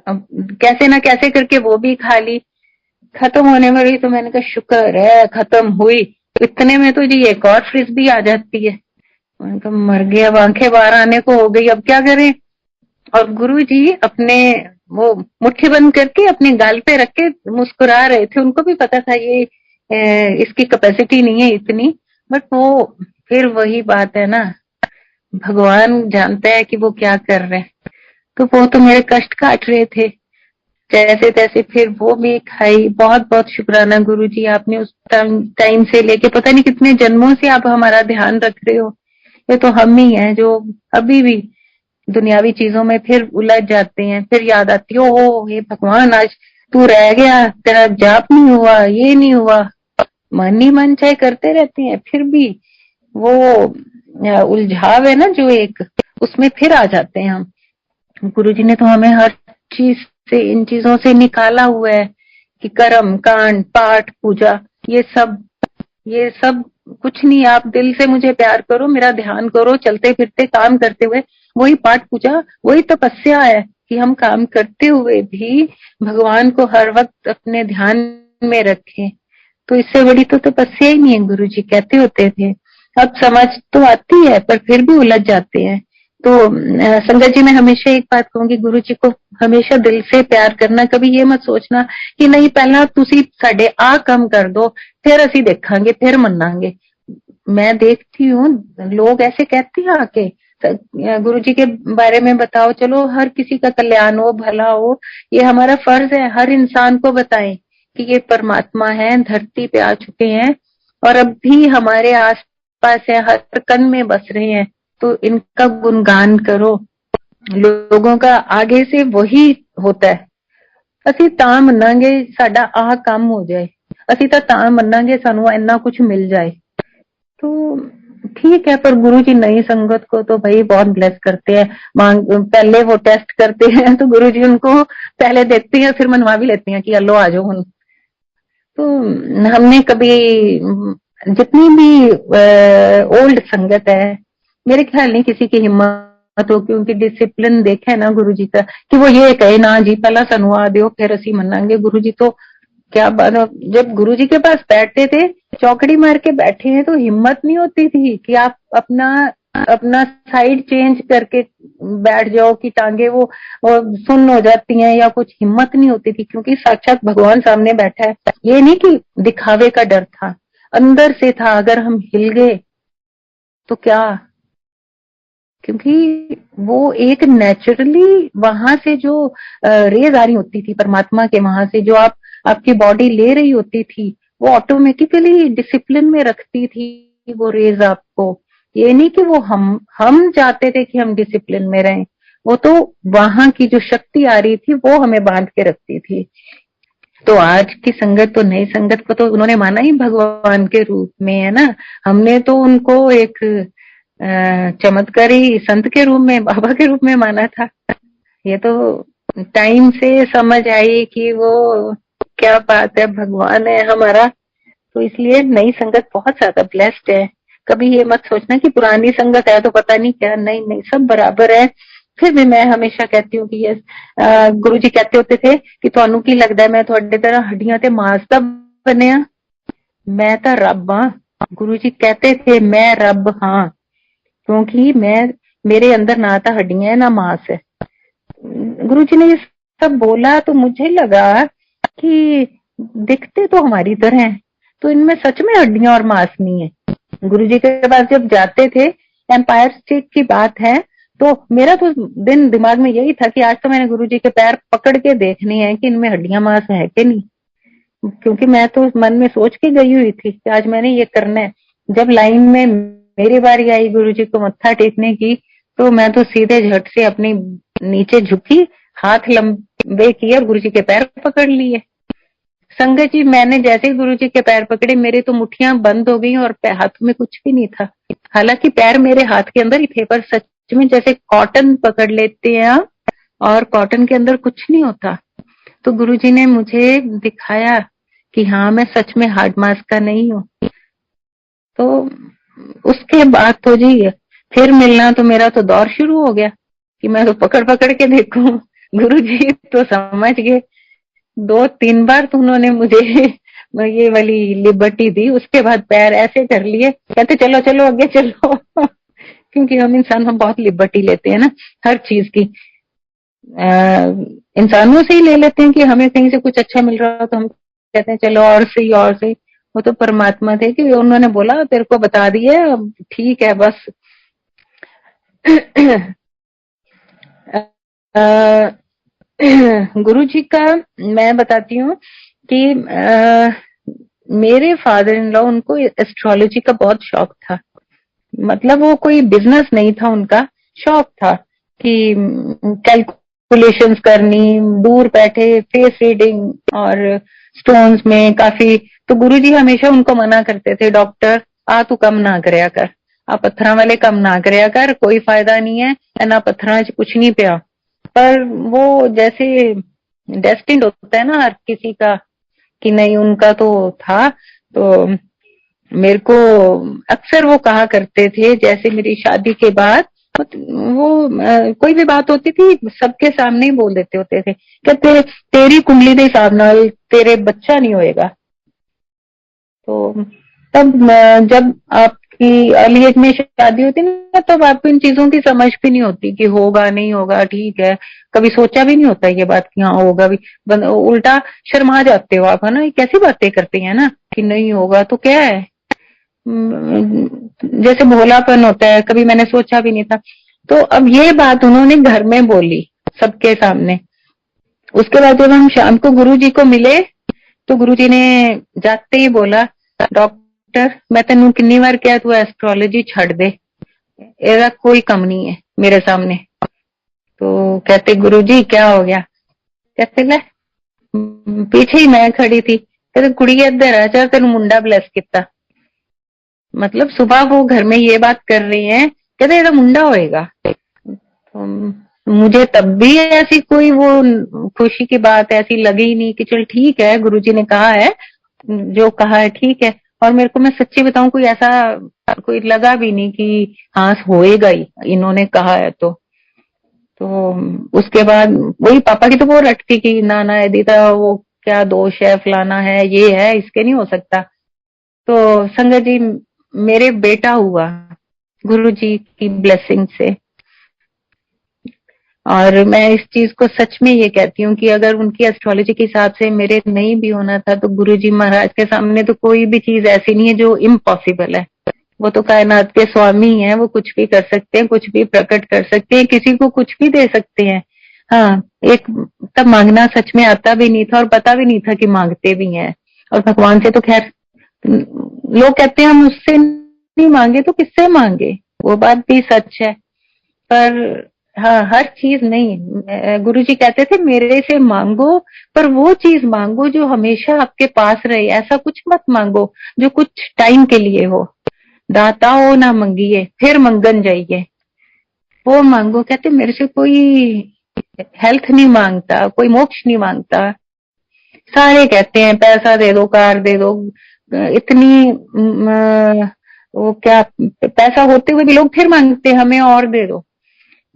अब कैसे ना कैसे करके वो भी खा ली। खत्म होने वाली तो मैंने कहा शुक्र है खत्म हुई। इतने में तो जी एक और फ्रिस्बी आ जाती है। मैंने कहा मर गया, अब आंखें बाहर आने को हो गई, अब क्या करें। और गुरुजी अपने वो मुट्ठी बंद करके अपने गाल पे रख के मुस्कुरा रहे थे। उनको भी पता था ये इसकी कैपेसिटी नहीं है इतनी, बट वो फिर वही बात है ना, भगवान जानता है कि वो क्या कर रहे हैं। तो वो तो मेरे कष्ट काट रहे थे जैसे तैसे, फिर वो भी खाई। बहुत बहुत शुक्राना गुरुजी, आपने उस टाइम से लेके पता नहीं कितने जन्मों से आप हमारा ध्यान रख रहे हो। ये तो हम ही हैं जो अभी भी दुनियावी चीजों में फिर उलझ जाते हैं। फिर याद आती है, ओ हे भगवान, आज तू रह गया, तेरा जाप नहीं हुआ, ये नहीं हुआ। मन ही मन चाहे करते रहते हैं, फिर भी वो उलझाव है ना जो एक, उसमें फिर आ जाते हैं हम। गुरुजी ने तो हमें हर चीज से, इन चीजों से निकाला हुआ है कि कर्म कांड पाठ पूजा ये सब कुछ नहीं। आप दिल से मुझे प्यार करो, मेरा ध्यान करो, चलते फिरते काम करते हुए, वही पाठ पूजा, वही तपस्या है कि हम काम करते हुए भी भगवान को हर वक्त अपने ध्यान में रखें। तो इससे बड़ी तो तपस्या ही नहीं है, गुरुजी कहते होते थे। अब समझ तो आती है पर फिर भी उलझ जाते हैं। तो संगत जी, मैं हमेशा एक बात कहूंगी, गुरु जी को हमेशा दिल से प्यार करना। कभी ये मत सोचना कि नहीं पहला तुसी साडे आ कम कर दो फिर असी देखांगे, फिर मनांगे। मैं देखती हूँ लोग ऐसे कहते हैं आके, गुरु जी के बारे में बताओ, चलो हर किसी का कल्याण हो, भला हो, ये हमारा फर्ज है। हर इंसान को बताएं कि ये परमात्मा है, धरती पे आ चुके हैं और अब भी हमारे आस पास है, हर कण में बस रहे हैं। तो इनका गुणगान करो। लोगों का आगे से वही होता है। ਅਸੀਂ ਤਾਂ ਮੰਨਾਂਗੇ ਸਾਡਾ ਆਹ ਕੰਮ ਹੋ ਜਾਏ, ਅਸੀਂ ਤਾਂ ਮੰਨਾਂਗੇ ਸਾਨੂੰ ਇੰਨਾ ਕੁਝ ਮਿਲ ਜਾਏ। तो ठीक है, पर गुरुजी नई संगत को तो भाई बहुत ब्लेस करते हैं। मांग पहले वो टेस्ट करते हैं तो गुरुजी उनको पहले देखती हैं, फिर मनवा भी लेती हैं कि लो आ जाओ। तो हमने कभी जितनी भी ओल्ड संगत है, मेरे ख्याल नहीं किसी की हिम्मत हो, क्योंकि डिसिप्लिन देखे ना गुरुजी का, कि वो ये कहे ना जी पहला सनवा दो फिर असी मनांगे। गुरुजी तो क्या बात, जब गुरुजी के पास बैठते थे चौकड़ी मार के बैठे हैं तो हिम्मत नहीं होती थी कि आप अपना अपना साइड चेंज करके बैठ जाओ कि टांगे वो सुन्न हो जाती हैं या कुछ, हिम्मत नहीं होती थी, क्योंकि साक्षात भगवान सामने बैठा है। ये नहीं कि दिखावे का डर था, अंदर से था अगर हम हिल गए तो क्या, क्योंकि वो एक नेचुरली वहां से जो रेज आ रही होती थी परमात्मा के, वहां से जो आपकी बॉडी ले रही होती थी, वो ऑटोमेटिकली डिसिप्लिन में रखती थी वो रेज आपको। ये नहीं कि वो हम चाहते थे कि हम डिसिप्लिन में रहें, वो तो वहां की जो शक्ति आ रही थी वो हमें बांध के रखती थी। तो आज की संगत तो नई संगत को तो उन्होंने माना ही भगवान के रूप में है ना। हमने तो उनको एक चमत्कारी संत के रूप में, बाबा के रूप में माना था। ये तो टाइम से समझ आई कि वो क्या बात है, भगवान है हमारा। तो इसलिए नई संगत बहुत ज्यादा ब्लेस्ड है। कभी ये मत सोचना कि पुरानी संगत है तो पता नहीं क्या, नहीं नहीं, सब बराबर है। फिर भी मैं हमेशा कहती हूँ कि यस, गुरु जी कहते होते थे कि ਤੁਹਾਨੂੰ ਕੀ लगता है मैं ਤੁਹਾਡੇ तरह हड्डियां ते मांस ਦਾ ਬਣਿਆ, मैं तो रब हाँ। गुरु जी कहते थे मैं रब हाँ, क्योंकि मेरे अंदर ना तो हड्डियां है ना मांस है। गुरु जी ने ये सब बोला तो मुझे लगा कि दिखते तो हमारी तरह हैं, तो इनमें सच में हड्डियां और मांस नहीं है। गुरु जी के पास जब जाते थे, एम्पायर स्टेट की बात है, तो मेरा तो दिन दिमाग में यही था कि आज तो मैंने गुरु जी के पैर पकड़ के देखने हैं कि इनमें हड्डियां मांस है कि नहीं, क्योंकि मैं तो मन में सोच के गई हुई थी कि आज मैंने ये करना है। जब लाइन में मेरी बारी आई गुरु जी को मत्था टेकने की, तो मैं तो सीधे झट से अपनी नीचे झुकी, हाथ लंबे किए और गुरु जी के पैर पकड़ लिए। संगत जी, मैंने जैसे ही गुरु जी के पैर पकड़े मेरे तो मुट्ठियां बंद हो गई और हाथ में कुछ भी नहीं था। हालांकि पैर मेरे हाथ के अंदर ही थे, पर सच में जैसे कॉटन पकड़ लेते हैं आप, और कॉटन के अंदर कुछ नहीं होता। तो गुरु जी ने मुझे दिखाया कि हाँ मैं सच में हार्ड मास का नहीं हूँ। तो उसके बाद तो जी फिर मिलना तो मेरा तो दौर शुरू हो गया कि मैं तो पकड़ पकड़ के देखूं। गुरु जी तो समझ गए, 2-3 बार तो उन्होंने मुझे ये वाली लिबर्टी दी। उसके बाद पैर ऐसे कर लिए, कहते चलो चलो आगे चलो। क्योंकि हम इंसान हम बहुत लिबर्टी लेते हैं ना हर चीज की, इंसानों से ही ले लेते हैं कि हमें कहीं से कुछ अच्छा मिल रहा हो तो हम कहते हैं चलो और सही और सही। वो तो परमात्मा थे कि उन्होंने बोला तेरे को बता दिया, ठीक है बस। गुरु जी का मैं बताती हूँ कि मेरे फादर इन लॉ, उनको एस्ट्रोलॉजी का बहुत शौक था। मतलब वो कोई बिजनेस नहीं था, उनका शौक था कि कैलकुलेशंस करनी, दूर बैठे फेस रीडिंग और स्टोन्स में काफी। तो गुरुजी हमेशा उनको मना करते थे, डॉक्टर आ तू कम ना करया कर, आ पत्थर वाले कम ना करया कर, कोई फायदा नहीं है, ना पत्थर च कुछ नहीं पिया। पर वो जैसे डेस्टिन्ड होता है ना हर किसी का, कि नहीं उनका तो था। तो मेरे को अक्सर वो कहा करते थे, जैसे मेरी शादी के बाद वो कोई भी बात होती थी सबके सामने ही बोल देते होते थे, कहते तेरी कुंडली के हिसाब नाल तेरे बच्चा नहीं होएगा। तो तब जब आपकी अर्ली एज में शादी होती ना, तब आपको इन चीजों की समझ भी नहीं होती कि होगा नहीं होगा, ठीक है, कभी सोचा भी नहीं होता ये बात कि हाँ होगा भी। उल्टा शर्मा जाते हो आप, है ना, कैसी बातें करते हैं ना कि नहीं होगा तो क्या है, जैसे भोलापन होता है, कभी मैंने सोचा भी नहीं था। तो अब ये बात उन्होंने घर में बोली सबके सामने। उसके बाद जब हम शाम को गुरुजी को मिले तो गुरुजी ने जाते ही बोला, डॉक्टर मैं तेनू कितनी बार क्या तू एस्ट्रोलॉजी छड़ दे, एदा कोई कम नहीं है मेरे सामने। तो कहते गुरुजी क्या हो गया, कहते ले पीछे ही मैं खड़ी थी, कहते कुड़ी इधर आ, चल तेन मुंडा ब्लेस किता। मतलब सुबह वो घर में ये बात कर रही हैं, कहते ये तो मुंडा होएगा। तो मुझे तब भी ऐसी कोई वो खुशी की बात ऐसी लगी ही नहीं कि चल ठीक है, गुरुजी ने कहा है, जो कहा है ठीक है। और मेरे को, मैं सच्ची बताऊं, कोई ऐसा कोई लगा भी नहीं कि हाँ होएगा ही, इन्होंने कहा है तो उसके बाद वही पापा की तो वो रट थी कि ना ना दीदा, वो क्या दोष है, फलाना है, ये है, इसके नहीं हो सकता। तो संगत जी, मेरे बेटा हुआ गुरु जी की ब्लेसिंग से। और मैं इस चीज को सच में ये कहती हूँ कि अगर उनकी एस्ट्रोलॉजी के हिसाब से मेरे नहीं भी होना था, तो गुरुजी महाराज के सामने तो कोई भी चीज ऐसी नहीं है जो इम्पॉसिबल है। वो तो कायनात के स्वामी हैं, वो कुछ भी कर सकते हैं, कुछ भी प्रकट कर सकते हैं, किसी को कुछ भी दे सकते हैं। हाँ, एक तब मांगना सच में आता भी नहीं था और पता भी नहीं था कि मांगते भी हैं। और भगवान से तो खैर, लोग कहते हैं हम उससे नहीं मांगे तो किससे मांगे, वो बात भी सच है। पर हाँ, हर चीज नहीं, गुरुजी कहते थे मेरे से मांगो, पर वो चीज मांगो जो हमेशा आपके पास रहे। ऐसा कुछ मत मांगो जो कुछ टाइम के लिए हो। दाता हो ना मंगिए, फिर मंगन जाइए, वो मांगो। कहते मेरे से कोई हेल्थ नहीं मांगता, कोई मोक्ष नहीं मांगता। सारे कहते हैं पैसा दे दो, कार दे दो, इतनी वो क्या, पैसा होते हुए भी लोग फिर मांगते हैं हमें और दे दो।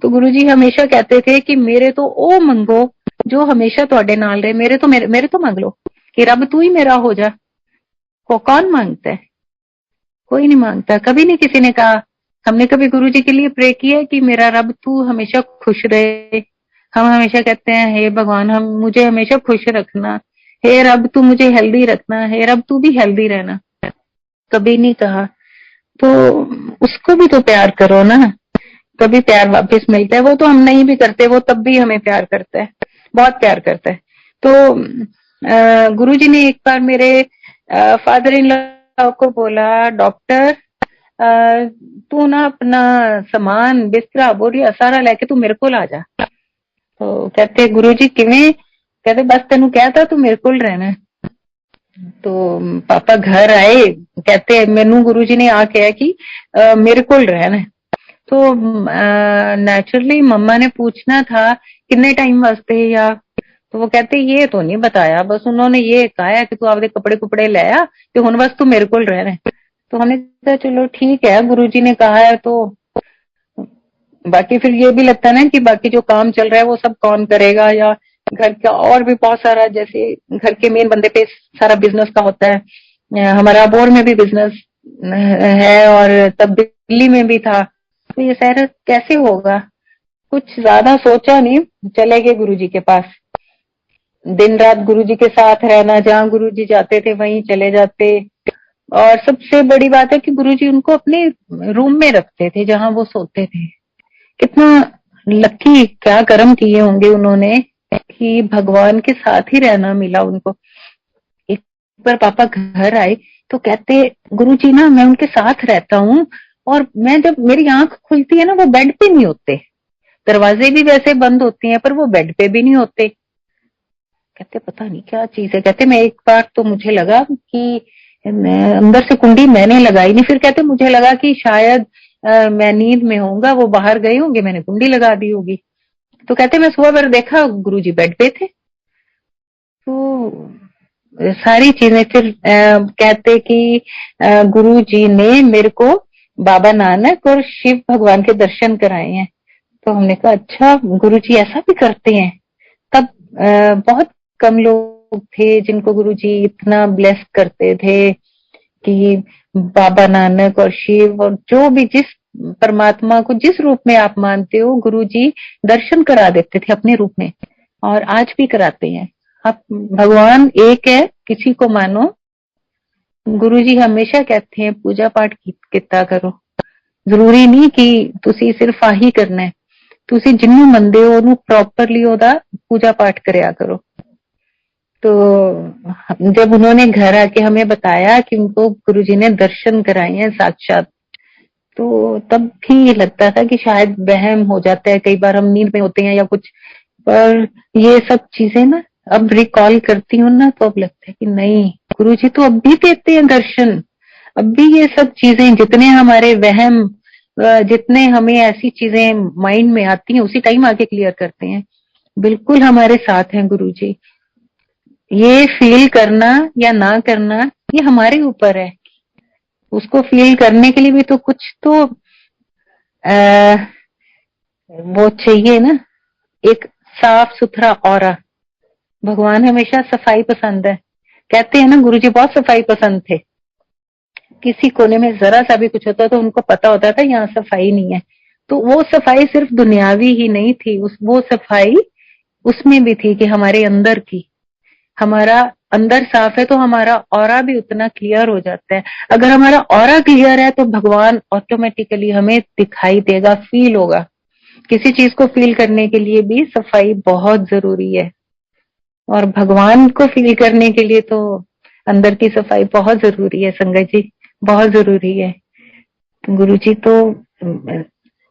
तो गुरुजी हमेशा कहते थे कि मेरे तो ओ मंगो जो हमेशा ਤੁਹਾਡੇ नाल रहे। मेरे तो मांग लो कि रब तू ही मेरा हो जा। को कौन मांगता है? कोई नहीं मांगता। कभी नहीं किसी ने कहा। हमने कभी गुरुजी के लिए प्रे किया है कि मेरा रब तू हमेशा खुश रहे। हम हमेशा कहते हैं हे भगवान, हम मुझे हमेशा खुश रखना, हे रब तू मुझे हेल्दी रखना, हे रब तू भी हेल्दी रहना। कभी नहीं कहा। तो उसको भी तो प्यार करो ना, कभी प्यार वापस मिलता है। वो तो हम नहीं भी करते, वो तब भी हमें प्यार करता है, बहुत प्यार करता है। तो गुरुजी ने एक बार मेरे फादर इन लॉ को बोला, डॉक्टर तू ना अपना सामान बिस्तरा बोरिया सारा लेके तू मेरे को आ जा। तो कहते गुरुजी किवें? कहते बस तेनू कहता तू मेरे को रहना है। तो पापा घर आए, कहते मैनू गुरुजी ने आ कहा कि मेरे को रहना है। तो नेचुरली मम्मा ने पूछना था कितने टाइम वास्ते, या तो वो कहते ये तो नहीं बताया, बस उन्होंने ये कहा है कि तू आपके कपड़े कुपड़े ले आ तो हुन बस तू मेरे को रहना है। तो हमने कहा चलो ठीक है, गुरुजी ने कहा है तो। बाकी फिर ये भी लगता है ना कि बाकी जो काम चल रहा है वो सब कौन करेगा, या घर का और भी बहुत सारा, जैसे घर के मेन बंदे पे सारा बिजनेस का होता है। हमारा अबोर में भी बिजनेस है और तब दिल्ली में भी था। तो ये सारा कैसे होगा? कुछ ज्यादा सोचा नहीं, चले गए गुरुजी के पास। दिन रात गुरुजी के साथ रहना, जहाँ गुरुजी जाते थे वहीं चले जाते। और सबसे बड़ी बात है कि गुरुजी उनको अपने रूम में रखते थे जहाँ वो सोते थे। कितना लकी, क्या कर्म किए होंगे उन्होंने कि भगवान के साथ ही रहना मिला उनको। एक बार पापा घर आए तो कहते गुरुजी ना मैं उनके साथ रहता हूँ, और मैं जब मेरी आंख खुलती है ना वो बेड पे नहीं होते, दरवाजे भी वैसे बंद होते हैं पर वो बेड पे भी नहीं होते। कहते पता नहीं क्या चीज है। कहते मैं एक बार तो मुझे लगा कि अंदर से कुंडी मैंने लगाई नहीं, फिर कहते मुझे लगा कि शायद मैं नींद में होऊंगा, वो बाहर गए होंगे, मैंने कुंडी लगा दी होगी। तो कहते मैं सुबह पर देखा गुरुजी बेड पे थे। तो सारी चीजें फिर कहते कि गुरुजी ने मेरे को बाबा नानक और शिव भगवान के दर्शन कराए हैं। तो हमने कहा अच्छा, गुरुजी ऐसा भी करते हैं। तब बहुत कम लोग थे जिनको गुरुजी इतना ब्लेस करते थे कि बाबा नानक और शिव और जो भी, जिस परमात्मा को जिस रूप में आप मानते हो, गुरुजी दर्शन करा देते थे अपने रूप में, और आज भी कराते हैं। आप भगवान एक है, किसी को मानो। गुरुजी हमेशा कहते हैं पूजा पाठ कितना करो। जरूरी नहीं कि तुसी सिर्फ आही करना है, तुसी जिन्नू मंदे हो ਉਹਨੂੰ प्रॉपरली ओदा पूजा पाठ करया करो। तो जब उन्होंने घर आके हमें बताया कि उनको गुरुजी ने दर्शन कराए हैं साक्षात, तो तब भी ये लगता था कि शायद वहम हो जाता है, कई बार हम नींद में होते हैं या कुछ। पर ये सब चीजें ना अब रिकॉल करती हूँ ना तो अब लगता है कि नहीं, गुरुजी तो अब भी देते हैं दर्शन, अब भी ये सब चीजें, जितने हमारे वहम, जितने हमें ऐसी चीजें माइंड में आती हैं, उसी टाइम आके क्लियर करते हैं। बिल्कुल हमारे साथ हैं गुरुजी। ये फील करना या ना करना ये हमारे ऊपर है। उसको फील करने के लिए भी तो कुछ तो वो चाहिए ना, एक साफ सुथरा ऑरा। भगवान हमेशा सफाई पसंद है। कहते हैं ना, गुरुजी बहुत सफाई पसंद थे। किसी कोने में जरा सा भी कुछ होता तो उनको पता होता था यहाँ सफाई नहीं है। तो वो सफाई सिर्फ दुनियावी ही नहीं थी, वो सफाई उसमें भी थी कि हमारे अंदर की। हमारा अंदर साफ है तो हमारा ऑरा भी उतना क्लियर हो जाता है। अगर हमारा ऑरा क्लियर है तो भगवान ऑटोमेटिकली हमें दिखाई देगा, फील होगा। किसी चीज को फील करने के लिए भी सफाई बहुत जरूरी है, और भगवान को फील करने के लिए तो अंदर की सफाई बहुत जरूरी है संगत जी, बहुत जरूरी है। गुरुजी तो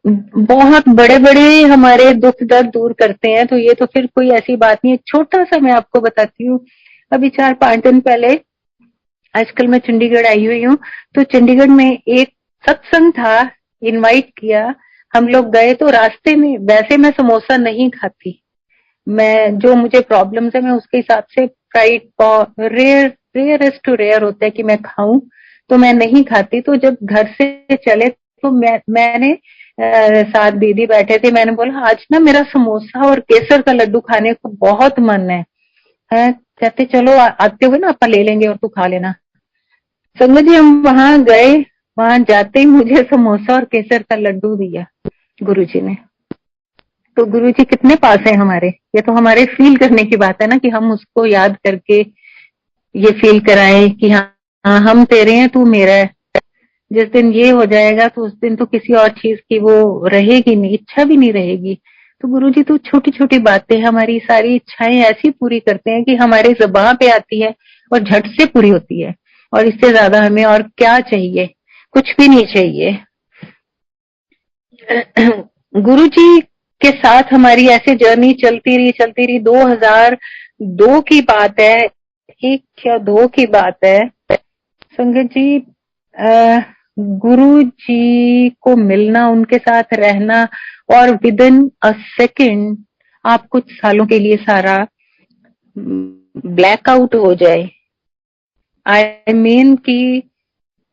बहुत बड़े बड़े हमारे दुख दर्द दूर करते हैं, तो ये तो फिर कोई ऐसी बात नहीं है। छोटा सा मैं आपको बताती हूँ। अभी 4-5 दिन पहले, आजकल मैं चंडीगढ़ आई हुई हूँ, तो चंडीगढ़ में एक सत्संग था, इनवाइट किया, हम लोग गए। तो रास्ते में, वैसे मैं समोसा नहीं खाती, मैं जो मुझे प्रॉब्लम्स है मैं उसके हिसाब से fried, rare rarest to rare होता है कि मैं खाऊं, तो मैं नहीं खाती। तो जब घर से चले तो मैंने साथ दीदी बैठे थे, मैंने बोला आज ना मेरा समोसा और केसर का लड्डू खाने को बहुत मन है। कहते चलो आते हुए ना अपन ले लेंगे और तू खा लेना। संगत जी हम वहां गए, वहां जाते ही मुझे समोसा और केसर का लड्डू दिया गुरुजी ने। तो गुरुजी कितने पास है हमारे। ये तो हमारे फील करने की बात है ना, कि हम उसको याद करके ये फील कराएं कि हाँ हम तेरे हैं, तू मेरा है। जिस दिन ये हो जाएगा तो उस दिन तो किसी और चीज की वो रहेगी नहीं, इच्छा भी नहीं रहेगी। तो गुरुजी तो छोटी छोटी बातें हमारी सारी इच्छाएं ऐसी पूरी करते हैं कि हमारे ज़बान पे आती है और झट से पूरी होती है। और इससे ज्यादा हमें और क्या चाहिए, कुछ भी नहीं चाहिए। गुरुजी के साथ हमारी ऐसे जर्नी चलती रही। 2002 की बात है, 1 या 2 की बात है संगत जी। गुरु जी को मिलना, उनके साथ रहना, और विद इन अ सेकेंड आप कुछ सालों के लिए सारा ब्लैकआउट हो जाए। आई मीन कि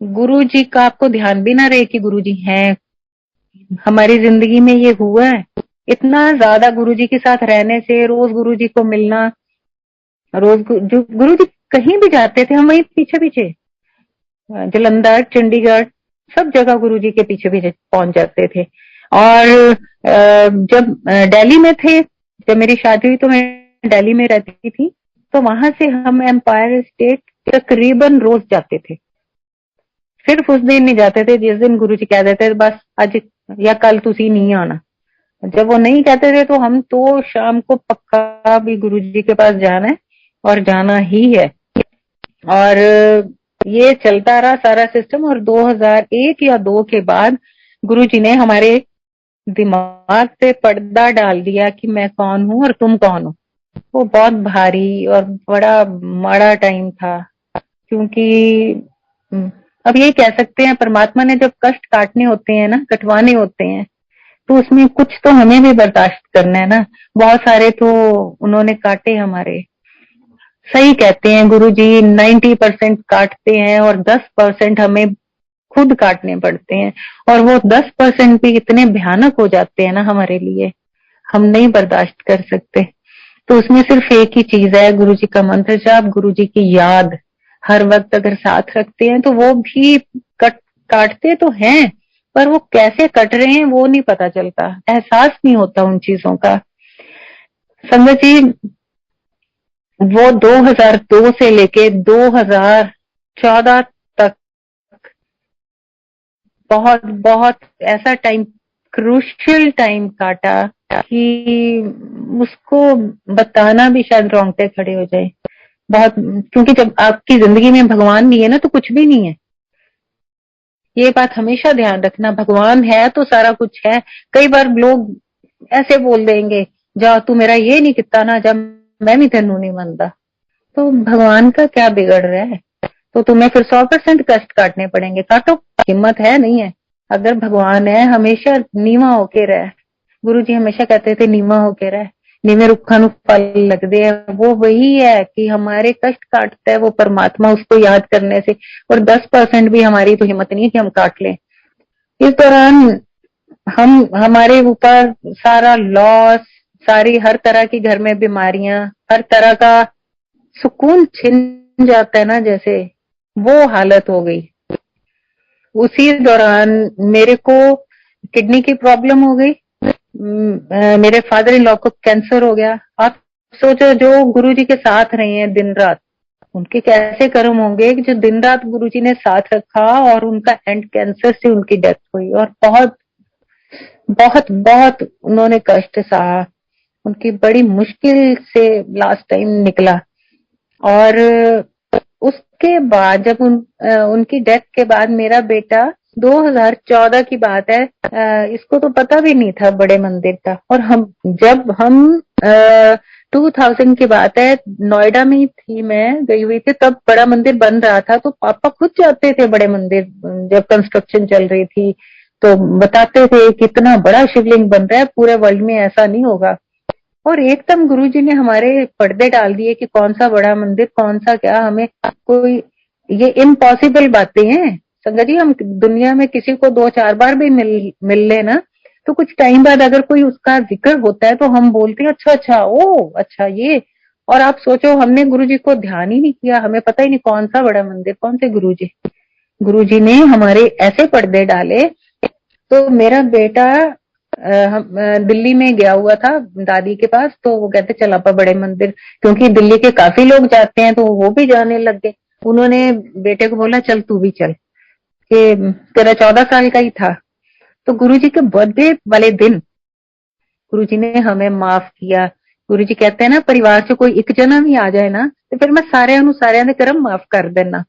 गुरु जी का आपको ध्यान भी ना रहे कि गुरु जी हैं। हमारी जिंदगी में ये हुआ है। इतना ज्यादा गुरु जी के साथ रहने से, रोज गुरु जी को मिलना, रोज जो गुरु जी कहीं भी जाते थे हम वहीं पीछे पीछे, जलंधर, चंडीगढ़, सब जगह गुरुजी के पीछे पीछे पहुंच जाते थे। और जब दिल्ली में थे, जब मेरी शादी हुई तो मैं दिल्ली में रहती थी, तो वहां से हम एम्पायर स्टेट तकरीबन रोज जाते थे। सिर्फ उस दिन नहीं जाते थे जिस दिन गुरुजी कह देते थे बस आज या कल तुसी नहीं आना। जब वो नहीं कहते थे तो हम तो शाम को पक्का भी गुरुजी के पास जाना है और जाना ही है। और ये चलता रहा सारा सिस्टम। और 2001 या 2 के बाद गुरुजी ने हमारे दिमाग पे पर्दा डाल दिया कि मैं कौन हूं और तुम कौन हो। वो बहुत भारी और बड़ा माड़ा टाइम था, क्योंकि अब ये कह सकते हैं परमात्मा ने जब कष्ट काटने होते हैं ना, कटवाने होते हैं, तो उसमें कुछ तो हमें भी बर्दाश्त करना है ना। बहुत सारे तो उन्होंने काटे हमारे। सही कहते हैं गुरुजी, 90% काटते हैं और 10% हमें खुद काटने पड़ते हैं। और वो 10% भी इतने भयानक हो जाते हैं ना हमारे लिए, हम नहीं बर्दाश्त कर सकते। तो उसमें सिर्फ एक ही चीज है, गुरुजी का मंत्र जाप, गुरुजी की याद हर वक्त अगर साथ रखते हैं तो वो भी काटते तो हैं, पर वो कैसे कट रहे हैं वो नहीं पता चलता, एहसास नहीं होता उन चीजों का। संगत जी, वो 2002 से लेके 2014 तक बहुत बहुत ऐसा टाइम, क्रूशियल टाइम काटा कि उसको बताना भी शायद रोंगटे खड़े हो जाए। बहुत, क्योंकि जब आपकी जिंदगी में भगवान नहीं है ना तो कुछ भी नहीं है। ये बात हमेशा ध्यान रखना, भगवान है तो सारा कुछ है। कई बार लोग ऐसे बोल देंगे, जा तू मेरा ये नहीं किता ना, जा मैं भी तेनू नहीं मानता। तो भगवान का क्या बिगड़ रहा है। तो तुम्हें फिर 100% कष्ट काटने पड़ेंगे, काटो, हिम्मत है नहीं है। अगर भगवान है हमेशा नीवा होके रह, गुरु जी हमेशा कहते थे नीवा होके रह, नीवे रुखा नु फल लगदे है। वो वही है कि हमारे कष्ट काटता है वो परमात्मा, उसको याद करने से। और 10% भी हमारी तो हिम्मत नहीं है कि हम काट लें। इस दौरान हम हमारे ऊपर सारा लॉस, सारी हर तरह की घर में बीमारियां, हर तरह का सुकून छिन जाता है ना, जैसे वो हालत हो गई। उसी दौरान मेरे को किडनी की प्रॉब्लम हो गई, मेरे फादर इन लॉ को कैंसर हो गया। आप सोचो जो गुरुजी के साथ रहे हैं दिन रात, उनके कैसे कर्म होंगे कि जो दिन रात गुरुजी ने साथ रखा और उनका एंड कैंसर से उनकी डेथ हुई। और बहुत बहुत बहुत उन्होंने कष्ट सहा, उनकी बड़ी मुश्किल से लास्ट टाइम निकला। और उसके बाद जब उनकी डेथ के बाद मेरा बेटा, 2014 की बात है, इसको तो पता भी नहीं था बड़े मंदिर का। और जब हम 2000 की बात है, नोएडा में ही थी, मैं गई हुई थी, तब बड़ा मंदिर बन रहा था। तो पापा खुद जाते थे बड़े मंदिर, जब कंस्ट्रक्शन चल रही थी तो बताते थे कितना बड़ा शिवलिंग बन रहा है, पूरे वर्ल्ड में ऐसा नहीं होगा। और एकदम गुरुजी ने हमारे पर्दे डाल दिए कि कौन सा बड़ा मंदिर, कौन सा क्या, हमें कोई, ये इम्पॉसिबल बातें हैं संगत जी। हम दुनिया में किसी को 2-4 बार भी मिल ले ना, तो कुछ टाइम बाद अगर कोई उसका जिक्र होता है तो हम बोलते हैं अच्छा अच्छा, ओ अच्छा ये। और आप सोचो हमने गुरुजी को ध्यान ही नहीं किया, हमें पता ही नहीं कौन सा बड़ा मंदिर, कौन से गुरुजी। गुरुजी ने हमारे ऐसे पर्दे डाले। तो मेरा बेटा दिल्ली में गया हुआ था दादी के पास, तो वो कहते चल आपा बड़े मंदिर, क्योंकि दिल्ली के काफी लोग जाते हैं तो वो भी जाने लग गए। उन्होंने बेटे को बोला चल तू भी चल, कि तेरा 14 साल का ही था। तो गुरुजी के बर्थडे वाले दिन गुरुजी ने हमें माफ किया। गुरुजी कहते हैं ना, परिवार से कोई एक जना भी आ जाए ना तो फिर मैं सारे कर्म माफ कर देना।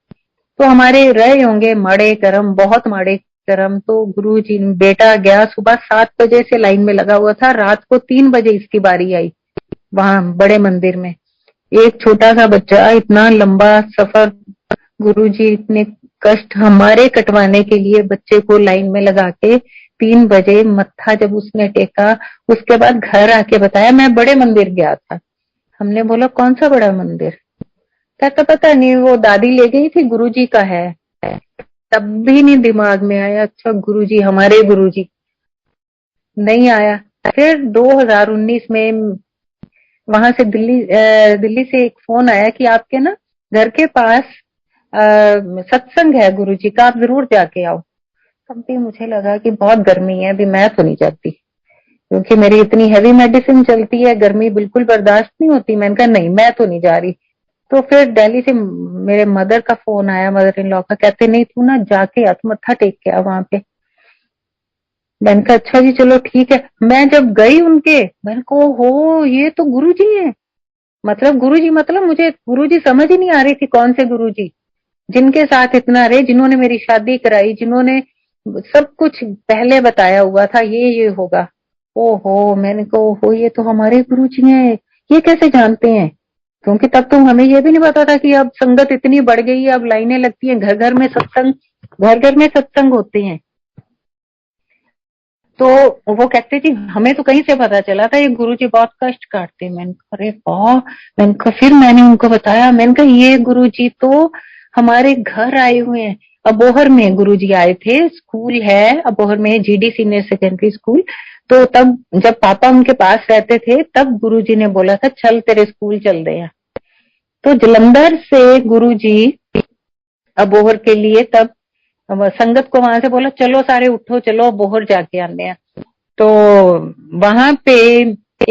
तो हमारे रहे होंगे माड़े कर्म, बहुत माड़े कर्म। तो गुरुजी, बेटा गया सुबह 7 बजे से लाइन में लगा हुआ था, रात को 3 बजे इसकी बारी आई वहां बड़े मंदिर में। एक छोटा सा बच्चा, इतना लंबा सफर, गुरुजी इतने कष्ट हमारे कटवाने के लिए बच्चे को लाइन में लगा के 3 बजे मत्था जब उसने टेका, उसके बाद घर आके बताया मैं बड़े मंदिर गया था। हमने बोला कौन सा बड़ा मंदिर? कहता पता नहीं, वो दादी ले गई थी, गुरुजी का है। तब भी नहीं दिमाग में आया अच्छा गुरुजी, हमारे गुरुजी नहीं आया। फिर 2019 में वहां से दिल्ली से एक फोन आया कि आपके ना घर के पास सत्संग है गुरुजी का, आप जरूर जाके आओ। तब भी मुझे लगा कि बहुत गर्मी है, अभी मैं तो नहीं जाती, क्योंकि मेरी इतनी हैवी मेडिसिन चलती है, गर्मी बिल्कुल बर्दाश्त नहीं होती। मैंने कहा नहीं, मैं तो नहीं जा रही। तो फिर दिल्ली से मेरे मदर का फोन आया, मदर इन लॉ का, कहते नहीं तू ना जाके मत्था टेक के आ वहां पे। मैंने कहा अच्छा जी चलो ठीक है। मैं जब गई उनके, मैंने कहा हो ये तो गुरुजी है। मतलब गुरुजी, मतलब मुझे गुरुजी समझ ही नहीं आ रही थी कौन से गुरुजी, जिनके साथ इतना रहे, जिन्होंने मेरी शादी कराई, जिन्होंने सब कुछ पहले बताया हुआ था ये होगा। ओहो, मैंने कहा ओहो ये तो हमारे गुरुजी हैं, ये कैसे जानते हैं? क्योंकि तब तो हमें ये भी नहीं पता था कि अब संगत इतनी बढ़ गई है, अब लाइनें लगती हैं, घर घर में सत्संग, घर घर में सत्संग होते हैं। तो वो कहते जी हमें तो कहीं से पता चला था ये गुरुजी बहुत कष्ट काटते। मैंने कहा अरे वाह। मैंने कहा, फिर मैंने उनको बताया, मैंने कहा ये गुरुजी तो हमारे घर आए हुए हैं। अबोहर में गुरुजी आए थे, स्कूल है अबोहर में, जीडी सीनियर सेकेंडरी स्कूल। तो तब जब पापा उनके पास रहते थे तब गुरुजी ने बोला था चल तेरे स्कूल चल रहे हैं। तो जलंधर से गुरुजी अबोहर के लिए तब संगत को वहां से बोला चलो सारे उठो, चलो अबोहर जाके आने हैं। तो वहां पे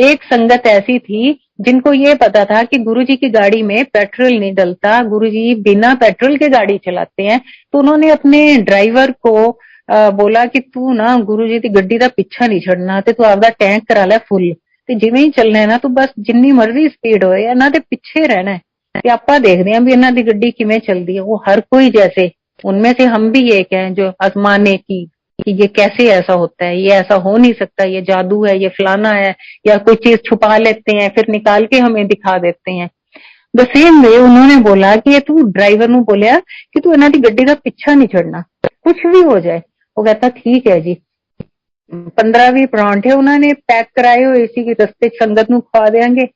एक संगत ऐसी थी जिनको ये पता था कि गुरुजी की गाड़ी में पेट्रोल नहीं डलता, गुरुजी बिना पेट्रोल के गाड़ी चलाते हैं। तो उन्होंने अपने ड्राइवर को बोला कि तू ना गुरुजी की गड्डी का पीछा नहीं छड़ना, ते तू आपका टैंक करा ले फुल, ते जिवें ही चलना है ना तू बस जिन्नी मर्जी स्पीड होए इन्हां दे पिछे रहना है, ते आपां देखदे हां भी इन्हां दी गड्डी किवें चलदी है। वो हर कोई जैसे, उनमें से हम भी एक हैं जो आजमाने की कि ये कैसे ऐसा होता है, ये ऐसा हो नहीं सकता, ये जादू है, ये फलाना है, या कोई चीज छुपा लेते हैं फिर निकाल के हमें दिखा देते हैं। द सेम वे उन्होंने बोला कि तू ड्राइवर ਨੂੰ बोलिया कि तू इन्हां दी गड्डी दा पिछा नहीं छड़ना, कुछ भी हो जाए। वो कहता ठीक है जी। 15-20 परांठे उन्होंने पैक कराए हुए सी कि रस्ते संगत ਨੂੰ खवा देंगे।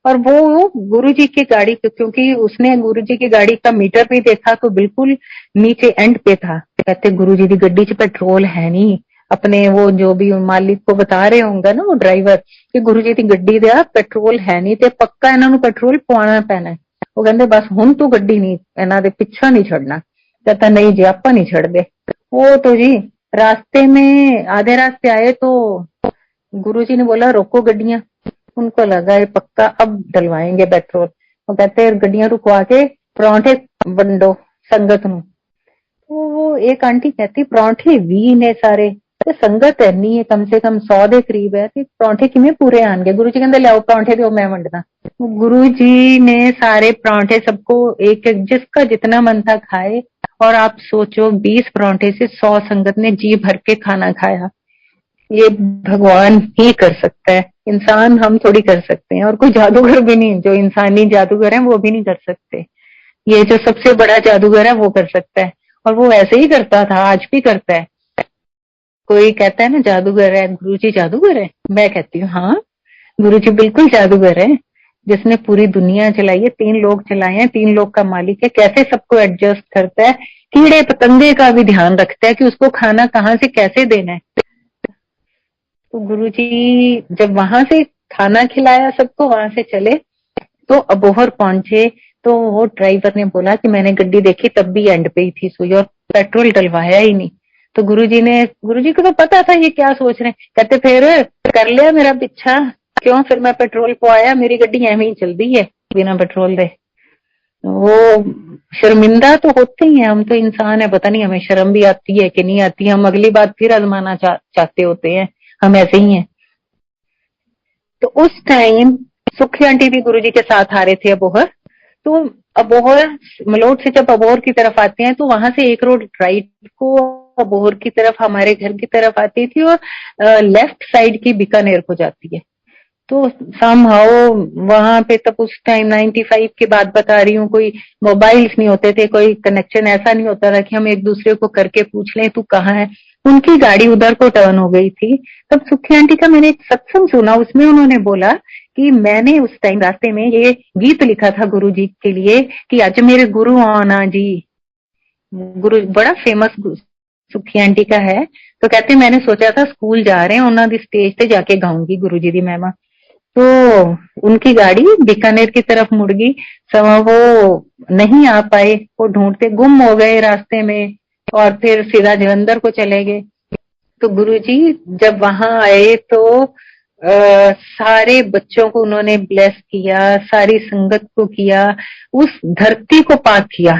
और वो गुरु जी की गाड़ी, क्योंकि उसने गुरु जी की गाड़ी का मीटर भी देखा तो बिल्कुल नीचे एंड पे था। कहते गुरु जी की गड्डी च पेट्रोल है नहीं। अपने वो जो भी मालिक को बता रहे होंगे ना वो ड्राइवर कि गुरु जी की गड्डी दा पेट्रोल है नहीं ते पक्का इन्हां नूं पेट्रोल पवाना पैना है। वो कहंदे बस हुण तू गड्डी नहीं इन्हां दे पिछा नहीं छड़ना। कहता नहीं जी आपां नहीं छड़दे। वो तो जी रास्ते में आधे रास्ते आए तो गुरुजी ने बोला रोको गड्डियां। उनको लगा ये पक्का अब डलवाएंगे पेट्रोल। वो कहते गड्डियां रुकवा के परांठे वंडो संगत नूं। तो वो एक आंटी कहती परांठे भी ने सारे ते संगत इन्नी है कम से कम 100 ਦੇ करीब है ते परांठे किवें पूरे आएंगे। गुरु जी कहंदे लियाओ परांठे दो मैं वंडदा। गुरु जी ने सारे परांठे सबको एक एक जिसका जितना मन था खाए। और आप सोचो 20 परांठे से 100 संगत ने जी भर के खाना खाया। ये भगवान ही कर सकता है, इंसान हम थोड़ी कर सकते हैं। और कोई जादूगर भी नहीं, जो इंसानी जादूगर है वो भी नहीं कर सकते। ये जो सबसे बड़ा जादूगर है वो कर सकता है। और वो ऐसे ही करता था, आज भी करता है। कोई कहता है ना जादूगर है, गुरुजी जादूगर है। मैं कहती हूँ हाँ गुरुजी बिल्कुल जादूगर है, जिसने पूरी दुनिया चलाई है, 3 लोग चलाए हैं, 3 लोग का मालिक है। कैसे सबको एडजस्ट करता है, कीड़े पतंगे का भी ध्यान रखता है कि उसको खाना कहाँ से कैसे देना है। तो गुरुजी जब वहां से खाना खिलाया सबको, वहां से चले तो अबोहर पहुंचे तो वो ड्राइवर ने बोला कि मैंने गड्डी देखी तब भी एंड पे ही थी सुई और पेट्रोल डलवाया ही नहीं। तो गुरुजी को तो पता था ये क्या सोच रहे हैं। कहते फिर कर लिया मेरा पीछा क्यों, फिर मैं पेट्रोल पवाया, मेरी गड्डी एवं ही चल दी है बिना पेट्रोल दे। वो शर्मिंदा तो होते ही हैं, हम तो इंसान है, पता नहीं हमें शर्म भी आती है कि नहीं आती। हम अगली बात फिर आजमाना चाहते होते हैं, हम ऐसे ही हैं। तो उस टाइम सुखी आंटी भी गुरुजी के साथ आ रहे थे अबोहर। तो अबोहर मलोट से जब अबोहर की तरफ आते हैं तो वहां से एक रोड राइट को अबोहर की तरफ हमारे घर की तरफ आती थी और लेफ्ट साइड की बीकानेर को जाती है। तो समहाउ वहां पे तब उस टाइम 95 की बात बता रही हूँ, कोई मोबाइल्स नहीं होते थे, कोई कनेक्शन ऐसा नहीं होता था कि हम एक दूसरे को करके पूछ लें तू कहाँ है। उनकी गाड़ी उधर को टर्न हो गई थी। तब सुखी आंटी का मैंने एक सत्संग सुना, उसमें उन्होंने बोला कि मैंने उस टाइम रास्ते में ये गीत लिखा था गुरु जी के लिए कि आज मेरे गुरु आना जी। गुरु बड़ा फेमस सुखी आंटी का है। तो कहते मैंने सोचा था स्कूल जा रहे हैं उन्होंने स्टेज पे जाके गाऊंगी गुरु जी दी महिमा। तो उनकी गाड़ी बीकानेर की तरफ मुड़ गई। समा वो नहीं आ पाए, वो ढूंढते गुम हो गए रास्ते में और फिर सीधा जलंधर को चले गए। तो गुरुजी जब वहां आए तो सारे बच्चों को उन्होंने ब्लेस किया, सारी संगत को किया, उस धरती को पाक किया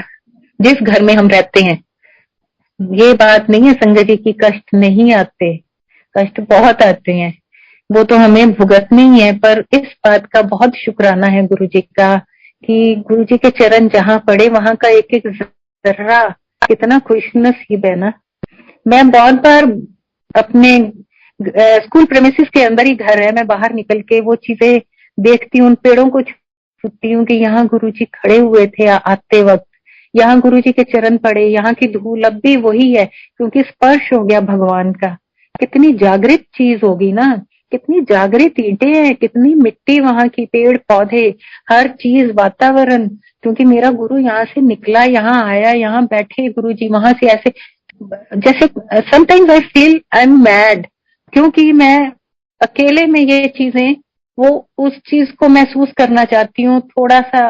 जिस घर में हम रहते हैं। ये बात नहीं है संगत जी की कष्ट नहीं आते, कष्ट बहुत आते हैं, वो तो हमें भुगतने ही है। पर इस बात का बहुत शुक्राना है गुरु जी का कि गुरु जी के चरण जहाँ पड़े वहां का एक एक जर्रा कितना खुशनसीब है ना। मैं बहुत बार अपने स्कूल प्रेमिसेस के अंदर ही घर है, मैं बाहर निकल के वो चीजें देखती हूँ, उन पेड़ों को छूती हूँ कि यहाँ गुरु जी खड़े हुए थे आते वक्त, यहाँ गुरु जी के चरण पड़े, यहाँ की धूल अब भी वही है क्योंकि स्पर्श हो गया भगवान का। कितनी जागृत चीज होगी ना, कितनी जागृत ईंटें हैं, कितनी मिट्टी वहां की, पेड़ पौधे, हर चीज, वातावरण। क्योंकि मेरा गुरु यहाँ से निकला, यहाँ आया, यहाँ बैठे गुरु जी, वहां से ऐसे जैसे sometimes I feel I am mad क्योंकि मैं अकेले में ये चीजें वो उस चीज को महसूस करना चाहती हूँ। थोड़ा सा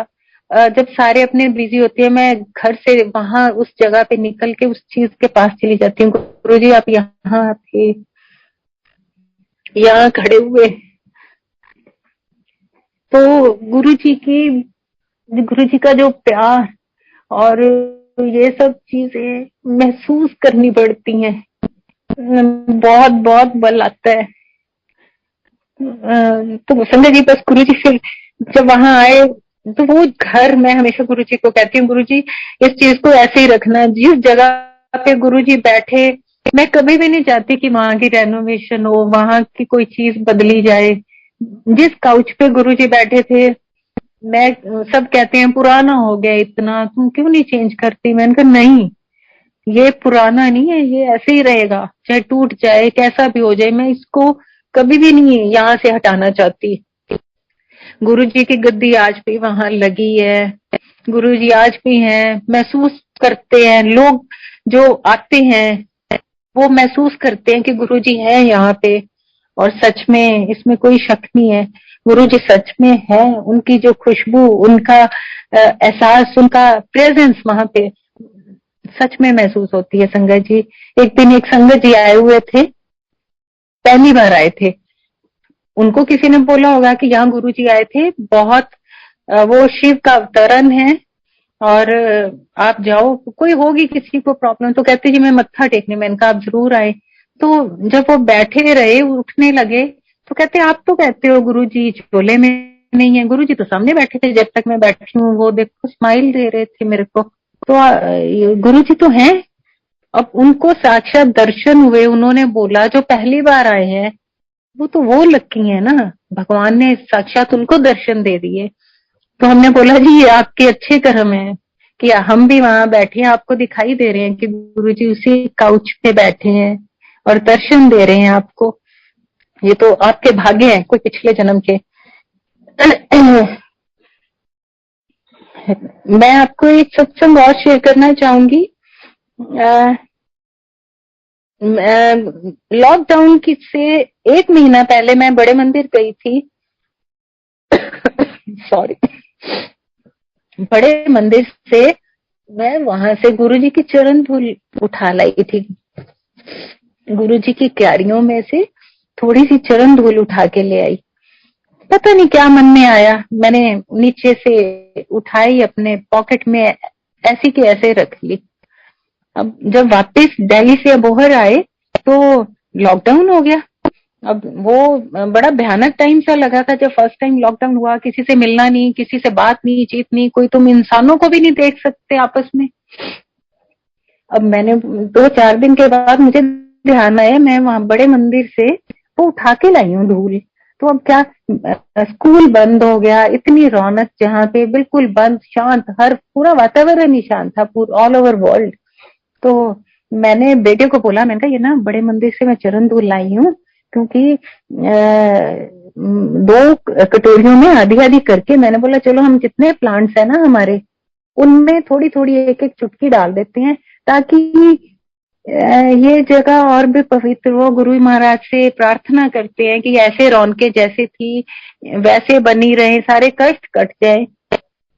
जब सारे अपने बिजी होते हैं मैं घर से वहां उस जगह पे निकल के उस चीज के पास चली जाती हूँ। गुरु जी आप यहाँ थे, यहाँ खड़े हुए। तो गुरु जी का जो प्यार और ये सब चीजें महसूस करनी पड़ती हैं, बहुत बहुत बल आता है। तो संजय जी बस गुरु जी से जब वहां आए तो वो घर, मैं हमेशा गुरु जी को कहती हूँ गुरु जी इस चीज को ऐसे ही रखना, जिस जगह पे गुरु जी बैठे मैं कभी भी नहीं चाहती कि वहां की रेनोवेशन हो, वहां की कोई चीज बदली जाए। जिस काउच पे गुरु जी बैठे थे मैं सब कहते हैं पुराना हो गया इतना, तुम क्यों नहीं चेंज करती? मैंने कहा नहीं, ये पुराना नहीं है, ये ऐसे ही रहेगा, चाहे टूट जाए कैसा भी हो जाए, मैं इसको कभी भी नहीं यहाँ से हटाना चाहती। गुरुजी की गद्दी आज भी वहां लगी है, गुरुजी आज भी हैं, महसूस करते हैं लोग जो आते हैं, वो महसूस करते हैं कि गुरुजी है यहाँ पे। और सच में इसमें कोई शक नहीं है, गुरुजी सच में है। उनकी जो खुशबू, उनका एहसास, उनका प्रेजेंस वहां पे सच में महसूस होती है। संगत जी, एक दिन एक संगत जी आए हुए थे, पहली बार आए थे। उनको किसी ने बोला होगा कि यहाँ गुरुजी आए थे, बहुत वो शिव का अवतरण है और आप जाओ, कोई होगी किसी को प्रॉब्लम। तो कहते जी मैं मत्था टेकने। मैंने कहा आप जरूर आए। तो जब वो बैठे रहे, उठने लगे, तो कहते आप तो कहते हो गुरुजी झोले में नहीं है, गुरुजी तो सामने बैठे थे जब तक मैं बैठी हूँ, वो देखो स्माइल दे रहे थे मेरे को। तो गुरुजी तो हैं। अब उनको साक्षात दर्शन हुए, उन्होंने बोला जो पहली बार आए हैं वो तो वो लकी है ना, भगवान ने साक्षात उनको दर्शन दे दिए। तो हमने बोला जी ये आपके अच्छे कर्म है कि हम भी वहां बैठे हैं, आपको दिखाई दे रहे हैं कि गुरुजी उसी काउच पे बैठे हैं और दर्शन दे रहे हैं आपको। ये तो आपके भाग्य हैं, कोई पिछले जन्म के। मैं आपको एक सत्संग और शेयर करना चाहूंगी। लॉकडाउन की से 1 महीना पहले मैं बड़े मंदिर गई थी। सॉरी, बड़े मंदिर से मैं वहां से गुरुजी की चरण धूल उठा लाई थी। गुरुजी की क्यारियों में से थोड़ी सी चरण धूल उठा के ले आई। पता नहीं क्या मन में आया, मैंने नीचे से उठाई, अपने पॉकेट में ऐसी के ऐसे रख ली। अब जब वापस दिल्ली से अबोहर आए तो लॉकडाउन हो गया। अब वो बड़ा भयानक टाइम सा लगा था जब फर्स्ट टाइम लॉकडाउन हुआ। किसी से मिलना नहीं, किसी से बात नहीं, चीत नहीं, कोई तुम इंसानों को भी नहीं देख सकते आपस में। अब मैंने 2-4 दिन के बाद मुझे ध्यान आया, मैं वहां बड़े मंदिर से वो उठा के लाई हूँ धूल। तो अब क्या, स्कूल बंद हो गया, इतनी रौनक जहाँ पे बिल्कुल बंद, शांत, हर पूरा वातावरण ही शांत था, पूरा ऑल ओवर वर्ल्ड। तो मैंने बेटे को बोला, मैंने कहा ये ना बड़े मंदिर से मैं चरण धूल लाई हूँ, क्योंकि 2 कटोरियों में आधी आधी करके मैंने बोला चलो हम जितने प्लांट्स है ना हमारे, उनमें थोड़ी थोड़ी एक एक चुटकी डाल देते हैं, ताकि ये जगह और भी पवित्र हो। गुरु महाराज से प्रार्थना करते हैं कि ऐसे रौनकें जैसे थी वैसे बनी रहे, सारे कष्ट कट जाए।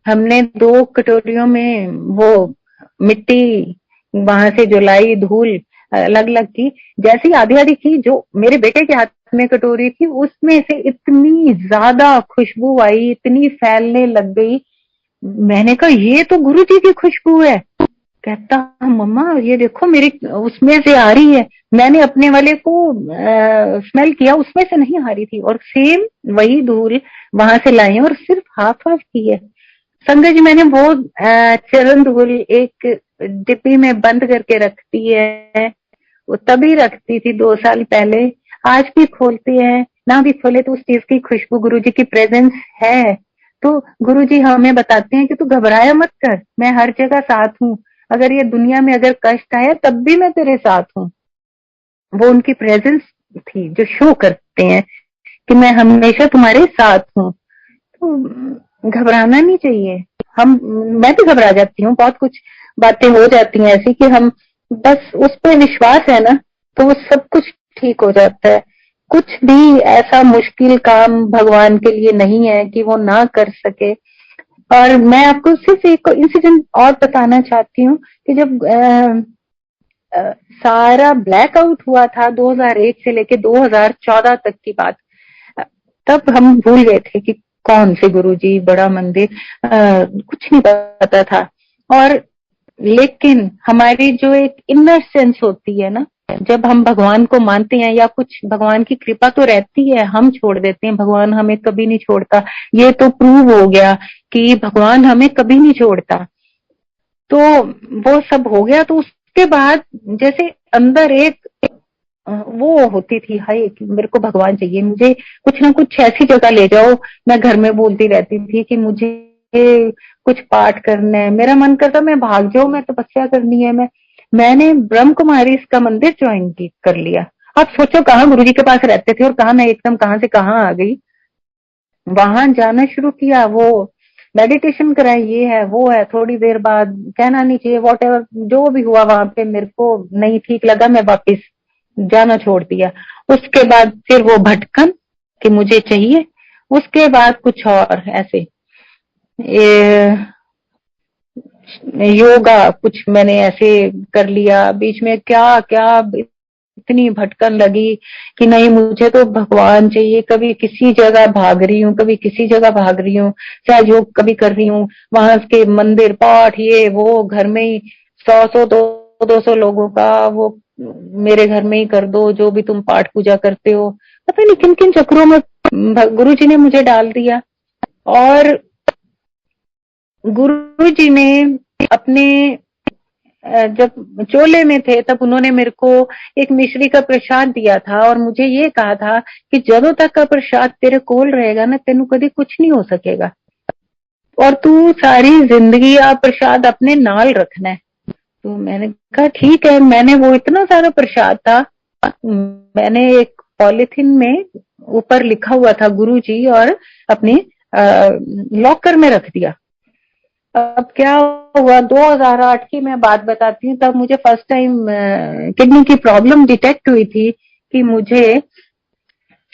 हमने 2 कटोरियों में वो मिट्टी वहां से जो लाई, धूल अलग अलग की, जैसी आधी आधी की, जो मेरे बेटे के हाथ में कटोरी थी उसमें से इतनी ज्यादा खुशबू आई, इतनी फैलने लग गई। मैंने कहा ये तो गुरु जी की खुशबू है। कहता मम्मा ये देखो मेरी उसमें से आ रही है। मैंने अपने वाले को स्मेल किया, उसमें से नहीं आ रही थी, और सेम वही धूल वहां से लाई है और सिर्फ हाफ हाफ की है। संगत जी मैंने वो चरण धूल एक डिब्बी में बंद करके रखती है, वो तभी रखती थी 2 साल पहले, आज भी खोलती है, ना भी खोले तो उस चीज की खुशबू, गुरुजी की प्रेजेंस है। तो गुरुजी हमें बताते हैं कि तू घबराया मत कर, मैं हर जगह साथ हूँ, अगर ये दुनिया में अगर कष्ट आया तब भी मैं तेरे साथ हूँ। वो उनकी प्रेजेंस थी जो शो करते हैं कि मैं हमेशा तुम्हारे साथ हूँ। तो घबराना नहीं चाहिए। मैं भी घबरा जाती हूँ, बहुत कुछ बातें हो जाती हैं ऐसी कि हम बस उस पर विश्वास है ना तो वो सब कुछ ठीक हो जाता है। कुछ भी ऐसा मुश्किल काम भगवान के लिए नहीं है कि वो ना कर सके। और मैं आपको सिर्फ एक इंसिडेंट और बताना चाहती हूँ कि जब सारा ब्लैकआउट हुआ था 2001 से लेके 2014 तक की बात, तब हम भूल गए थे कि कौन से गुरुजी, बड़ा मंदिर, कुछ नहीं पता था। और लेकिन हमारी जो एक इनर सेंस होती है ना, जब हम भगवान को मानते हैं या कुछ भगवान की कृपा तो रहती है, हम छोड़ देते हैं, भगवान हमें कभी नहीं छोड़ता। ये तो प्रूव हो गया कि भगवान हमें कभी नहीं छोड़ता। तो वो सब हो गया, तो उसके बाद जैसे अंदर एक वो होती थी, हाय कि मेरे को भगवान चाहिए, मुझे कुछ ना कुछ ऐसी जगह ले जाओ। मैं घर में बोलती रहती थी कि मुझे कुछ पाठ करना है, मेरा मन करता मैं भाग जाऊं, मैं तपस्या करनी है। मैंने ब्रह्म कुमारी इसका मंदिर ज्वाइन कर लिया। आप सोचो कहाँ गुरुजी के पास रहते थे और कहाँ मैं एकदम कहाँ से कहाँ आ गई। वहां जाना शुरू किया, वो मेडिटेशन कराए, ये है वो है। थोड़ी देर बाद कहना नहीं चाहिए, वॉट एवर जो भी हुआ वहां पे मेरे को नहीं ठीक लगा, मैं वापस जाना छोड़ दिया। उसके बाद फिर वो भटकन कि मुझे चाहिए, उसके बाद कुछ और ऐसे योगा कुछ मैंने ऐसे कर लिया बीच में, क्या क्या इतनी भटकन लगी कि नहीं मुझे तो भगवान चाहिए। कभी किसी जगह भाग रही हूँ, कभी किसी जगह भाग रही हूँ, चाहे योग कभी कर रही हूँ, वहां के मंदिर पाठ ये वो, घर में ही 100 200 लोगों का वो मेरे घर में ही कर दो, जो भी तुम पाठ पूजा करते हो। पता नहीं किन किन चक्रों में गुरु जी ने मुझे डाल दिया। और गुरु जी ने अपने जब चोले में थे तब उन्होंने मेरे को एक मिश्री का प्रसाद दिया था और मुझे ये कहा था कि ਜਦੋਂ तक का प्रसाद तेरे कोल रहेगा ना तेनू कभी कुछ नहीं हो सकेगा, और तू सारी जिंदगी आ प्रसाद अपने नाल रखना है। तो मैंने कहा ठीक है। मैंने वो इतना सारा प्रसाद था, मैंने एक पॉलिथीन में ऊपर लिखा हुआ था गुरु जी और अपने लॉकर में रख दिया। अब क्या हुआ, 2008 की मैं बात बताती हूँ, तब मुझे फर्स्ट टाइम किडनी की प्रॉब्लम डिटेक्ट हुई थी कि मुझे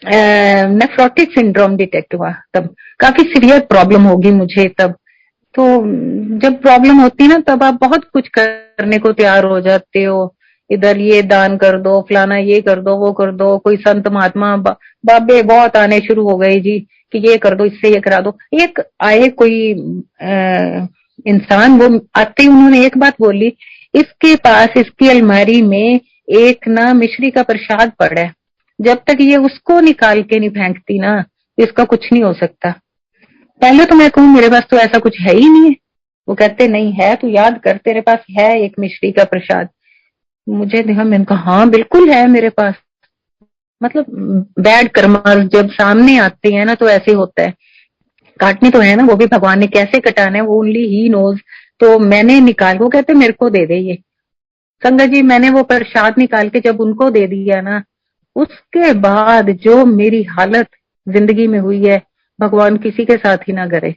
नेफ्रोटिक सिंड्रोम डिटेक्ट हुआ। तब काफी सीवियर प्रॉब्लम होगी मुझे तब। तो जब प्रॉब्लम होती है ना तब आप बहुत कुछ करने को तैयार हो जाते हो, इधर ये दान कर दो, फलाना ये कर दो, वो कर दो, कोई संत महात्मा बाबे बहुत आने शुरू हो गए जी कि ये कर दो, इससे ये करा दो। एक आए कोई इंसान, वो आते ही उन्होंने एक बात बोली, इसके पास इसकी अलमारी में एक ना मिश्री का प्रसाद पड़ा है, जब तक ये उसको निकाल के नहीं फेंकती ना इसका कुछ नहीं हो सकता। पहले तो मैं कहूँ मेरे पास तो ऐसा कुछ है ही नहीं है। वो कहते नहीं है, तू याद कर तेरे पास है एक मिश्री का प्रसाद। मुझे देखा, मैंने कहा हाँ बिल्कुल है मेरे पास। मतलब बैड कर्मा जब सामने आते हैं ना तो ऐसे होता है। काटने तो है ना, वो भी भगवान ने कैसे कटाना है वो ओनली ही नोज। तो मैंने निकाल, वो कहते मेरे को दे दे ये। संगत जी मैंने वो प्रसाद निकाल के जब उनको दे दिया ना, उसके बाद जो मेरी हालत जिंदगी में हुई है भगवान किसी के साथ ही ना करे।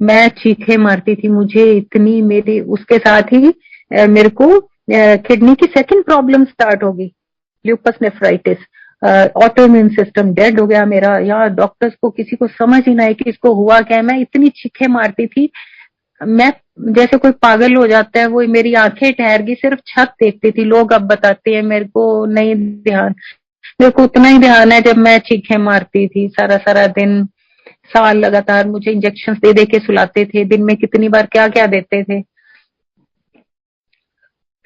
मैं चीखे मारती थी, मुझे इतनी मेरी उसके साथ ही मेरे को किडनी की सेकंड प्रॉब्लम स्टार्ट होगी, lupus nephritis. Auto immune system dead हो गया मेरा। यार डॉक्टर्स को किसी को समझ ही ना है कि इसको हुआ क्या है। मैं इतनी चीखे मारती थी, मैं जैसे कोई पागल हो जाता है, वो मेरी आंखें ठहर गई, सिर्फ छत देखती थी। लोग अब बताते हैं, मेरे को नहीं ध्यान, मेरे को उतना ही ध्यान है जब मैं चीखें मारती थी सारा सारा दिन। साल लगातार मुझे इंजेक्शन दे दे के सुलाते थे, दिन में कितनी बार क्या क्या देते थे।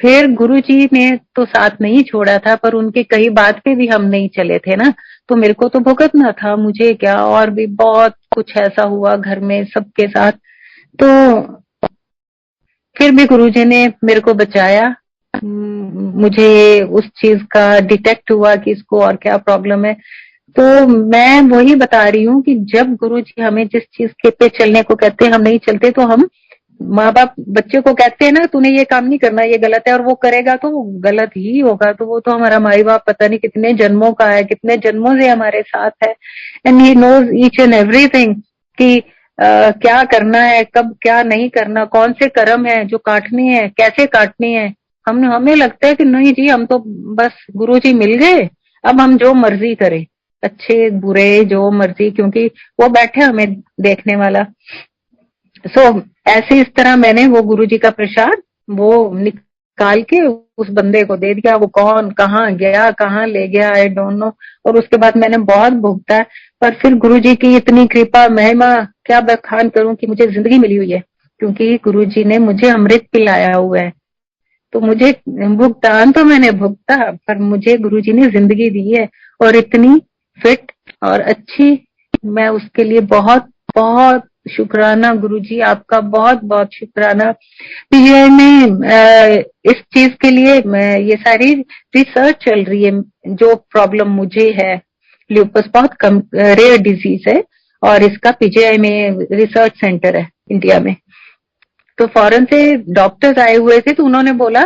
फिर गुरुजी ने तो साथ नहीं छोड़ा था, पर उनके कई बात पे भी हम नहीं चले थे ना, तो मेरे को तो भुगतना था। मुझे क्या, और भी बहुत कुछ ऐसा हुआ घर में सबके साथ। तो फिर भी गुरुजी ने मेरे को बचाया। मुझे उस चीज का डिटेक्ट हुआ कि इसको और क्या प्रॉब्लम है। तो मैं वही बता रही हूँ कि जब गुरुजी हमें जिस चीज के पे चलने को कहते हैं हम नहीं चलते, तो हम माँ बाप बच्चे को कहते हैं ना तूने ये काम नहीं करना, ये गलत है, और वो करेगा तो वो गलत ही होगा। तो वो तो हमारा माई बाप पता नहीं कितने जन्मों का है, कितने जन्मों से हमारे साथ है। And he knows each and everything कि क्या करना है, कब क्या नहीं करना, कौन से कर्म है जो काटने हैं, कैसे काटने हैं। हमें लगता है कि नहीं जी हम तो बस गुरु जी मिल गए, अब हम जो मर्जी करें, अच्छे बुरे जो मर्जी, क्योंकि वो बैठे हमें देखने वाला। ऐसे इस तरह मैंने वो गुरुजी का प्रसाद वो निकाल के उस बंदे को दे दिया। वो कौन कहाँ गया, कहाँ ले गया, आई डोंट नो। और उसके बाद मैंने बहुत भुगता है, पर फिर गुरुजी की इतनी कृपा, महिमा क्या बखान करूं कि मुझे जिंदगी मिली हुई है, क्योंकि गुरुजी ने मुझे अमृत पिलाया हुआ है। तो मुझे भुगतान तो मैंने भुगता, पर मुझे गुरुजी ने जिंदगी दी है और इतनी फिट और अच्छी। मैं उसके लिए बहुत बहुत शुक्राना गुरुजी, आपका बहुत बहुत शुक्राना। पीजीआई में इस चीज के लिए ये सारी रिसर्च चल रही है। जो प्रॉब्लम मुझे है, ल्यूपस बहुत कम रेयर डिजीज है और इसका पीजीआई में रिसर्च सेंटर है इंडिया में। तो फॉरेन से डॉक्टर्स आए हुए थे, तो उन्होंने बोला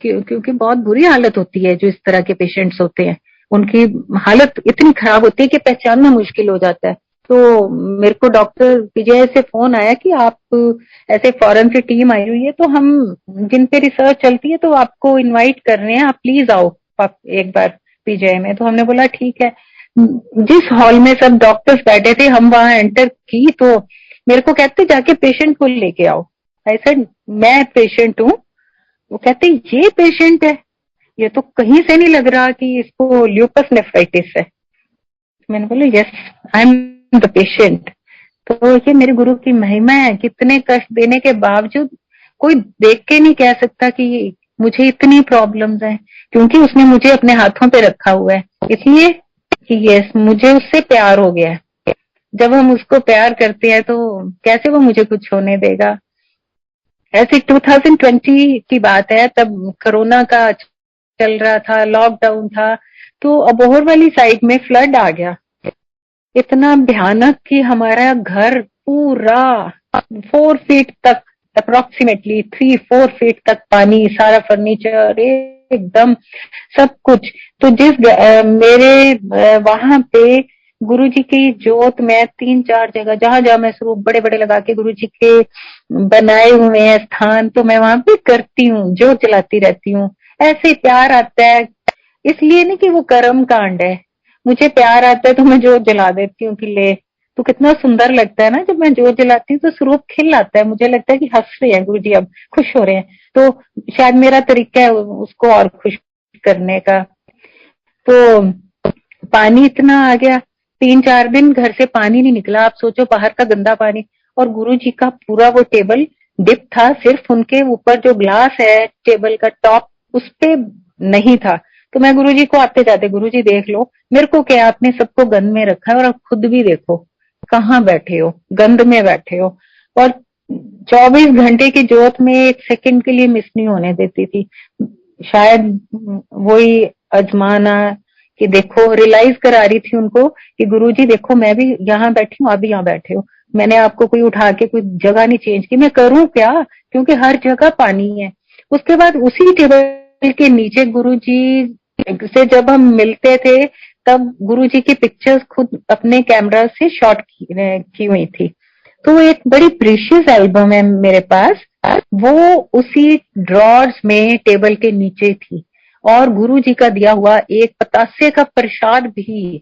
क्योंकि बहुत बुरी हालत होती है जो इस तरह के पेशेंट्स होते हैं, उनकी हालत इतनी खराब होती है कि पहचानना मुश्किल हो जाता है। तो मेरे को डॉक्टर पीजीआई से फोन आया कि आप ऐसे फॉरेन से टीम आई हुई है, तो हम जिन पे रिसर्च चलती है तो आपको इनवाइट कर रहे हैं, आप प्लीज आओ आप एक बार पीजीआई में। तो हमने बोला ठीक है। जिस हॉल में सब डॉक्टर्स बैठे थे, हम वहां एंटर की तो मेरे को कहते जाके पेशेंट को लेके आओ। आई सेड मैं पेशेंट हूँ। वो कहते ये पेशेंट है, ये तो कहीं से नहीं लग रहा कि इसको ल्यूपस नेफ्राइटिस है। मैंने बोला yes I am the patient. तो ये मेरे गुरु की महिमा है, कितने कष्ट देने के बावजूद कोई देख के नहीं कह सकता कि मुझे इतनी प्रॉब्लम्स हैं, क्योंकि उसने मुझे अपने हाथों पे रखा हुआ है, इसलिए कि यस मुझे उससे प्यार हो गया है। जब हम उसको प्यार करते हैं तो कैसे वो मुझे कुछ होने देगा। ऐसे 2020 की बात है, तब कोरोना का चल रहा था, लॉकडाउन था, तो अबोहर वाली साइड में फ्लड आ गया, इतना भयानक कि हमारा घर पूरा 4 फीट तक, अप्रोक्सीमेटली 3-4 फीट तक पानी, सारा फर्नीचर एकदम सब कुछ। तो मेरे वहां पे गुरुजी की जोत में 3-4 जगह जहां जहां मैं स्वरूप बड़े बड़े लगा के गुरुजी के बनाए हुए हैं स्थान, तो मैं वहां पे करती हूँ, जोत जलाती रहती हूँ। ऐसे प्यार आता है, इसलिए नहीं कि वो कर्म कांड है, मुझे प्यार आता है तो मैं जोत जला देती हूँ कि ले। तो कितना सुंदर लगता है ना, जब मैं जोत जलाती हूँ तो स्वरूप खिल आता है, मुझे लगता है कि हंस रहे हैं गुरुजी, अब खुश हो रहे हैं। तो शायद मेरा तरीका है उसको और खुश करने का। तो पानी इतना आ गया, 3-4 दिन घर से पानी नहीं निकला। आप सोचो बाहर का गंदा पानी, और गुरुजी का पूरा वो टेबल डिप था, सिर्फ उनके ऊपर जो ग्लास है टेबल का टॉप उस पे नहीं था। तो मैं गुरुजी को आते जाते, गुरुजी देख लो मेरे को क्या, आपने सबको गंद में रखा है और आप खुद भी देखो कहाँ बैठे हो, गंद में बैठे हो। और 24 घंटे की जोत में 1 सेकंड के लिए मिस नहीं होने देती थी। शायद वही अजमाना कि देखो, रियलाइज करा रही थी उनको कि गुरुजी देखो मैं भी यहाँ बैठी हूँ, आप भी यहाँ बैठे हो, मैंने आपको कोई उठा के कोई जगह नहीं चेंज की, मैं करूँ क्या, क्योंकि हर जगह पानी है। उसके बाद उसी टेबल के नीचे गुरुजी से जब हम मिलते थे, तब गुरुजी की पिक्चर्स खुद अपने कैमरा से शॉट की हुई थी। तो एक बड़ी प्रीशियस एल्बम है मेरे पास, वो उसी ड्रॉर्स में टेबल के नीचे थी। और गुरुजी का दिया हुआ एक पतासे का प्रसाद भी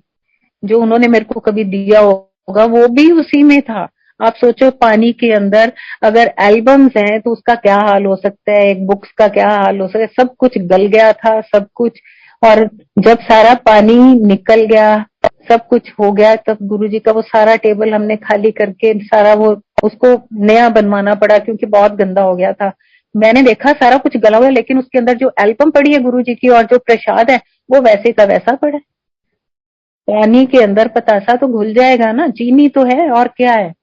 जो उन्होंने मेरे को कभी दिया होगा, वो भी उसी में था। आप सोचो पानी के अंदर अगर एल्बम्स हैं तो उसका क्या हाल हो सकता है, एक बुक्स का क्या हाल हो सकता है। सब कुछ गल गया था, सब कुछ। और जब सारा पानी निकल गया, सब कुछ हो गया, तब गुरुजी का वो सारा टेबल हमने खाली करके सारा वो उसको नया बनवाना पड़ा, क्योंकि बहुत गंदा हो गया था। मैंने देखा सारा कुछ गला हुआ, लेकिन उसके अंदर जो एल्बम पड़ी है गुरुजी की और जो प्रसाद है वो वैसे का वैसा पड़ा है। पानी के अंदर पतासा तो घुल जाएगा ना, चीनी तो है और क्या है,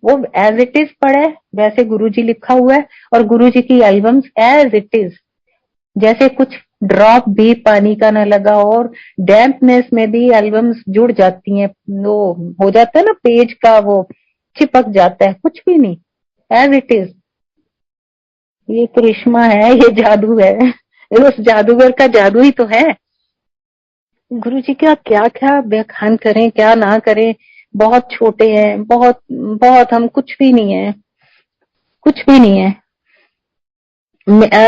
वो एज इट इज पड़ा है, वैसे गुरुजी लिखा हुआ है। और गुरुजी की एल्बम्स एज इट इज, जैसे कुछ ड्रॉप भी पानी का ना लगा। और डैम्पनेस में भी एल्बम्स जुड़ जाती हैं, वो हो जाता है ना पेज का, वो चिपक जाता है, कुछ भी नहीं, एज इट इज। ये करिश्मा है, ये जादू है, उस जादूगर का जादू ही तो है। गुरुजी का क्या क्या व्याख्यान करें क्या ना करें, बहुत छोटे हैं, बहुत बहुत, हम कुछ भी नहीं है, कुछ भी नहीं है।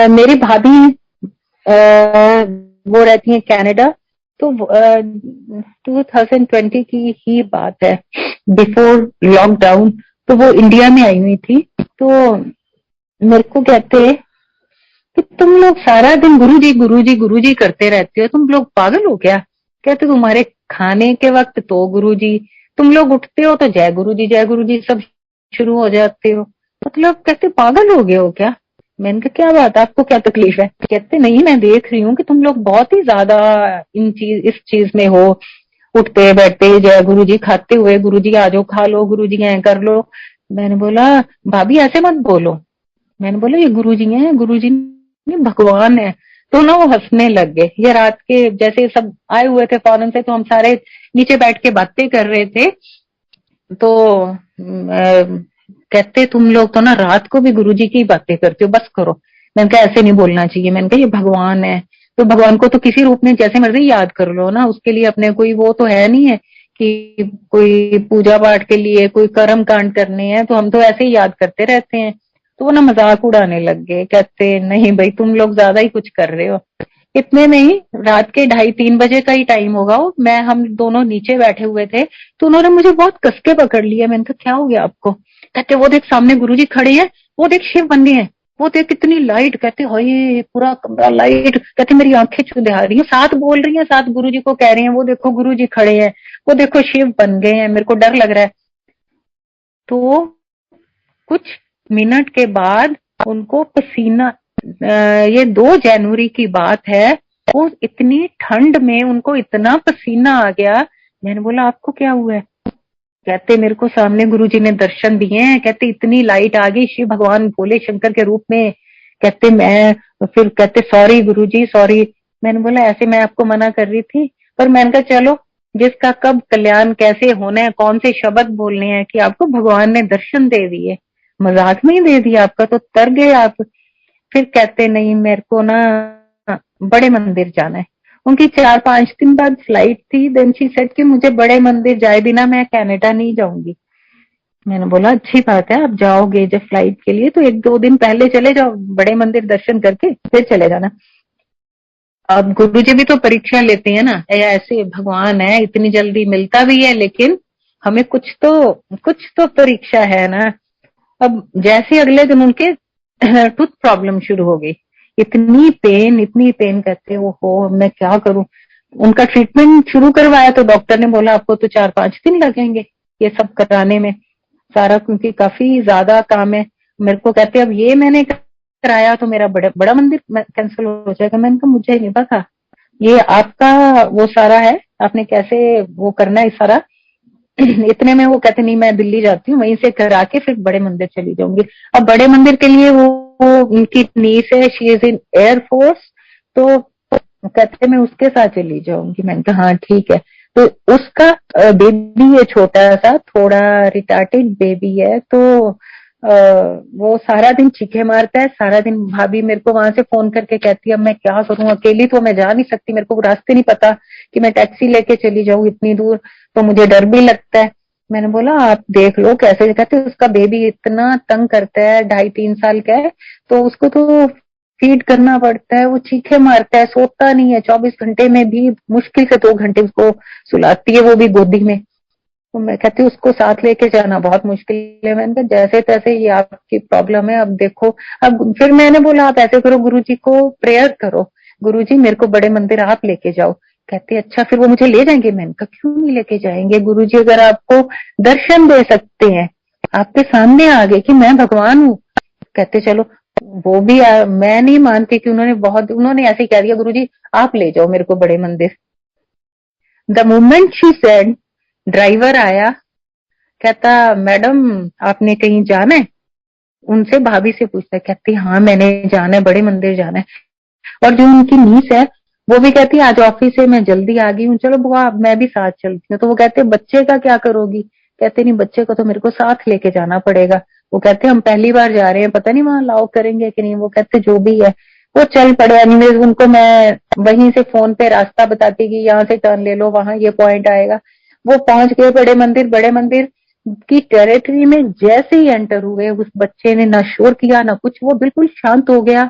मेरी भाभी वो रहती है कनाडा, तो 2020 की ही बात है, बिफोर लॉकडाउन। तो वो इंडिया में आई हुई थी, तो मेरे को कहते कि तुम लोग सारा दिन गुरुजी गुरुजी गुरुजी करते रहते हो, तुम लोग पागल हो क्या। कहते तुम्हारे खाने के वक्त तो गुरुजी, तुम लोग उठते हो तो जय गुरुजी सब शुरू हो जाते हो, मतलब कहते पागल हो गए हो क्या। मैंने कहा क्या बात, आपको क्या तकलीफ है। कहते नहीं, मैं देख रही हूँ कि तुम लोग बहुत ही ज्यादा इस चीज में हो, उठते बैठते जय गुरुजी, खाते हुए गुरुजी आ जाओ खा लो, गुरुजी ऐ कर लो। मैंने बोला भाभी ऐसे मत बोलो। मैंने बोला ये गुरुजी हैं, गुरुजी नहीं भगवान है। तो ना वो हंसने लग गए। ये रात के जैसे सब आए हुए थे फॉरेन से, तो हम सारे नीचे बैठ के बातें कर रहे थे। तो कहते तुम लोग तो ना रात को भी गुरुजी की बातें करते हो, बस करो। मैंने कहा ऐसे नहीं बोलना चाहिए। मैंने कहा ये भगवान है, तो भगवान को तो किसी रूप में जैसे मर्जी याद कर लो ना, उसके लिए अपने कोई वो तो है नहीं है कि कोई पूजा पाठ के लिए कोई कर्म कांड करने हैं, तो हम तो ऐसे ही याद करते रहते हैं। तो वो ना मजाक उड़ाने लग गए, कहते नहीं भाई तुम लोग ज्यादा ही कुछ कर रहे हो। इतने में ही रात के 2:30-3 बजे का ही टाइम होगा वो, मैं हम दोनों नीचे बैठे हुए थे, तो उन्होंने मुझे बहुत कस के पकड़ लिया। मैंने कहा क्या हो गया आपको? कहते वो देख सामने गुरुजी खड़े हैं, वो देख शिव बन गए हैं, वो देख कितनी लाइट। कहते हाय पूरा कमरा लाइट। कहते मेरी आंखें चुंधिया रही हैं, साथ बोल रही हैं, साथ गुरुजी को कह रही हैं वो देखो गुरुजी खड़े हैं, वो देखो शिव बन गए हैं, मेरे को डर लग रहा है। तो कुछ मिनट के बाद उनको पसीना, ये 2 जनवरी की बात है, वो इतनी ठंड में उनको इतना पसीना आ गया। मैंने बोला आपको क्या हुआ है? कहते मेरे को सामने गुरुजी ने दर्शन दिए हैं। कहते इतनी लाइट आ गई, शिव भगवान भोले शंकर के रूप में। कहते मैं फिर कहते सॉरी गुरुजी सॉरी। मैंने बोला ऐसे मैं आपको मना कर रही थी, पर मैंने कहा चलो जिसका कब कल्याण कैसे होना है, कौन से शब्द बोलने हैं कि आपको भगवान ने दर्शन दे दिए, मजाक में ही दे दिया आपका, तो तर गए आप। फिर कहते नहीं मेरे को ना बड़े मंदिर जाना है। उनकी 4-5 दिन बाद फ्लाइट थी। देन शी सेड कि मुझे बड़े मंदिर जाए बिना मैं कनाडा नहीं जाऊंगी। मैंने बोला अच्छी बात है, आप जाओगे जब फ्लाइट के लिए तो 1-2 दिन पहले चले जाओ, बड़े मंदिर दर्शन करके फिर चले जाना। अब गुरु जी भी तो परीक्षा लेते हैं ना, ऐसे भगवान है इतनी जल्दी मिलता भी है, लेकिन हमें कुछ तो परीक्षा है ना। अब जैसे अगले दिन उनके टूथ प्रॉब्लम शुरू हो गई, इतनी पेन कहते वो हो मैं क्या करूं। उनका ट्रीटमेंट शुरू करवाया तो डॉक्टर ने बोला आपको तो 4-5 दिन लगेंगे ये सब कराने में सारा, क्योंकि काफी ज्यादा काम है। मेरे को कहते अब ये मैंने कराया तो मेरा बड़ा बड़ा मंदिर कैंसिल हो जाएगा। मैंने कहा मुझे नहीं पता, ये आपका वो सारा है, आपने कैसे वो करना है सारा। इतने में वो कहते नहीं मैं दिल्ली जाती हूँ, वहीं से करा के फिर बड़े मंदिर चली जाऊंगी। अब बड़े मंदिर के लिए वो उनकी नीस है, शी इज इन एयरफोर्स, तो कहते मैं उसके साथ चली जाऊंगी। मैंने कहा हाँ ठीक है। तो उसका बेबी है छोटा सा, थोड़ा रिटार्टेड बेबी है, तो वो सारा दिन चीखे मारता है सारा दिन। भाभी मेरे को वहां से फोन करके कहती है अब मैं क्या करूं, अकेली तो मैं जा नहीं सकती, मेरे को रास्ते नहीं पता कि मैं टैक्सी लेके चली जाऊं इतनी दूर, तो मुझे डर भी लगता है। मैंने बोला आप देख लो कैसे। कहते उसका बेबी इतना तंग करता है, 2.5-3 साल का है, तो उसको तो फीड करना पड़ता है, वो चीखे मारता है, सोता नहीं है, 24 घंटे में भी मुश्किल से 2 घंटे उसको सुलाती है, वो भी गोदी में। तो मैं कहती हूँ उसको साथ लेके जाना बहुत मुश्किल है। मैंने कहा जैसे तैसे ये आपकी प्रॉब्लम है, अब देखो। अब फिर मैंने बोला आप ऐसे करो गुरुजी को प्रेयर करो, गुरुजी मेरे को बड़े मंदिर आप लेके जाओ। कहते अच्छा फिर वो मुझे ले जाएंगे। मैंने कहा क्यों नहीं लेके जाएंगे, गुरुजी अगर आपको दर्शन दे सकते हैं, आपके सामने आ गए कि मैं भगवान हूँ। कहते चलो वो भी मैं नहीं मानती कि उन्होंने ऐसे कह दिया गुरुजी आप ले जाओ मेरे को बड़े मंदिर। The moment she said, driver आया, कहता मैडम आपने कहीं जाना है? उनसे भाभी से पूछता है। कहती हाँ मैंने जाना है, बड़े मंदिर जाना है। और जो उनकी नीस है वो भी कहती है आज ऑफिस से मैं जल्दी आ गई हूँ, चलो बुआ मैं भी साथ चलती हूँ। तो वो कहते बच्चे का क्या करोगी? कहते नहीं बच्चे को तो मेरे को साथ लेके जाना पड़ेगा। वो कहते हम पहली बार जा रहे हैं, पता नहीं वहां अलाउ करेंगे कि नहीं। वो कहते जो भी है। वो चल पड़े। एनीवेज उनको मैं वहीं से फोन पे रास्ता बताती कि यहाँ से टर्न ले लो, वहां ये पॉइंट आएगा। वो पहुंच गए बड़े मंदिर। बड़े मंदिर की टेरिटरी में जैसे ही एंटर हुए, उस बच्चे ने ना शोर किया ना कुछ, वो बिल्कुल शांत हो गया।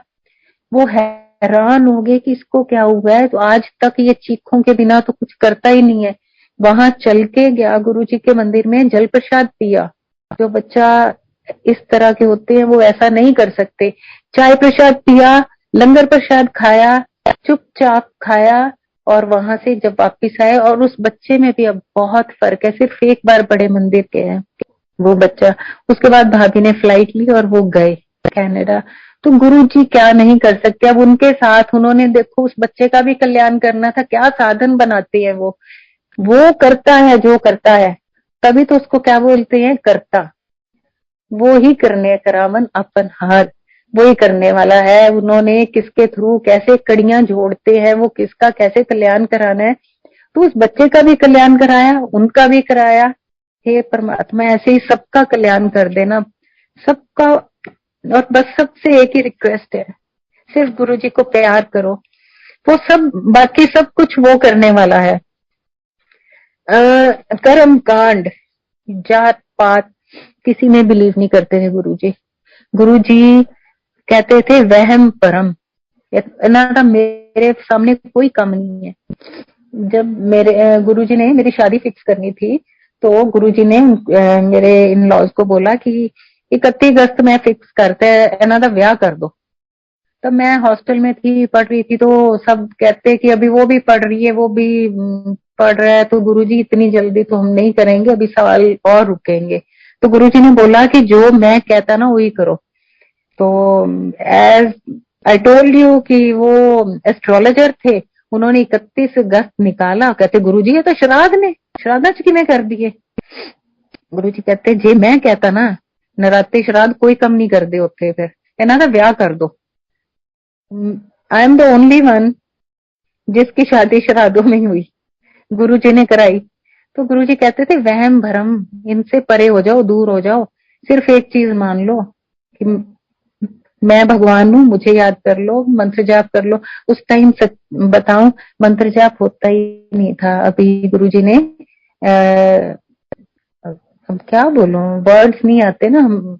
वो हैरान हो गए कि इसको क्या हुआ है, तो आज तक ये चीखों के बिना तो कुछ करता ही नहीं है। वहां चल के गया गुरुजी के मंदिर में, जल प्रसाद पिया। जो बच्चा इस तरह के होते हैं वो ऐसा नहीं कर सकते। चाय प्रसाद पिया, लंगर प्रसाद खाया, चुपचाप खाया, और वहां से जब वापिस आए, और उस बच्चे में भी अब बहुत फर्क है, सिर्फ एक बार बड़े मंदिर के हैं वो बच्चा। उसके बाद भाभी ने फ्लाइट ली और वो गए कनाडा। तो गुरु जी क्या नहीं कर सकते। अब उनके साथ उन्होंने देखो उस बच्चे का भी कल्याण करना था, क्या साधन बनाते हैं वो करता है जो करता है, तभी तो उसको क्या बोलते हैं, करता। वो ही करने करावन अपन हार, वो ही करने वाला है। उन्होंने किसके थ्रू कैसे कड़ियां जोड़ते हैं, वो किसका कैसे कल्याण कराना है, तो उस बच्चे का भी कल्याण कराया, उनका भी कराया। हे परमात्मा ऐसे ही सबका कल्याण कर देना, सबका। और बस सबसे एक ही रिक्वेस्ट है, सिर्फ गुरु जी को प्यार करो, वो सब बाकी सब कुछ वो करने वाला है। कर्म कांड, जात पात किसी में बिलीव नहीं करते थे गुरु जी। गुरु जी कहते थे वहम परम, ना मेरे सामने कोई कम नहीं है। जब मेरे गुरुजी ने मेरी शादी फिक्स करनी थी, तो गुरुजी ने मेरे इन लॉज को बोला कि 31 अगस्त में फिक्स करते हैं, इन्हों का ब्याह कर दो। तब मैं हॉस्टल में थी, पढ़ रही थी, तो सब कहते कि अभी वो भी पढ़ रही है, वो भी पढ़ रहा है, तो गुरुजी इतनी जल्दी तो हम नहीं करेंगे, अभी साल और रुकेंगे। तो गुरुजी ने बोला कि जो मैं कहता ना वही करो। तो एज आई टोल्ड यू कि वो एस्ट्रोलॉजर थे, उन्होंने 31 अगस्त निकाला। कहते गुरुजी ये तो श्राद्ध ने, श्राद्ध च किवें कर दिए। गुरुजी कहते जे मैं कहता ना नराते श्राद्ध कोई कम नहीं करते उत्थे, फिर इन्हां दा ब्याह कर दो। I am the only one जिसकी शादी श्राद्धों में हुई, गुरुजी ने कराई। तो गुरुजी कहते थे वहम भरम इनसे परे हो जाओ, दूर हो जाओ, सिर्फ एक चीज मान लो कि मैं भगवान हूँ, मुझे याद कर लो, मंत्र जाप कर लो। उस टाइम सच बताऊं, मंत्र जाप होता ही नहीं था। अभी गुरुजी ने अब क्या बोलूं, वर्ड्स नहीं आते ना, हम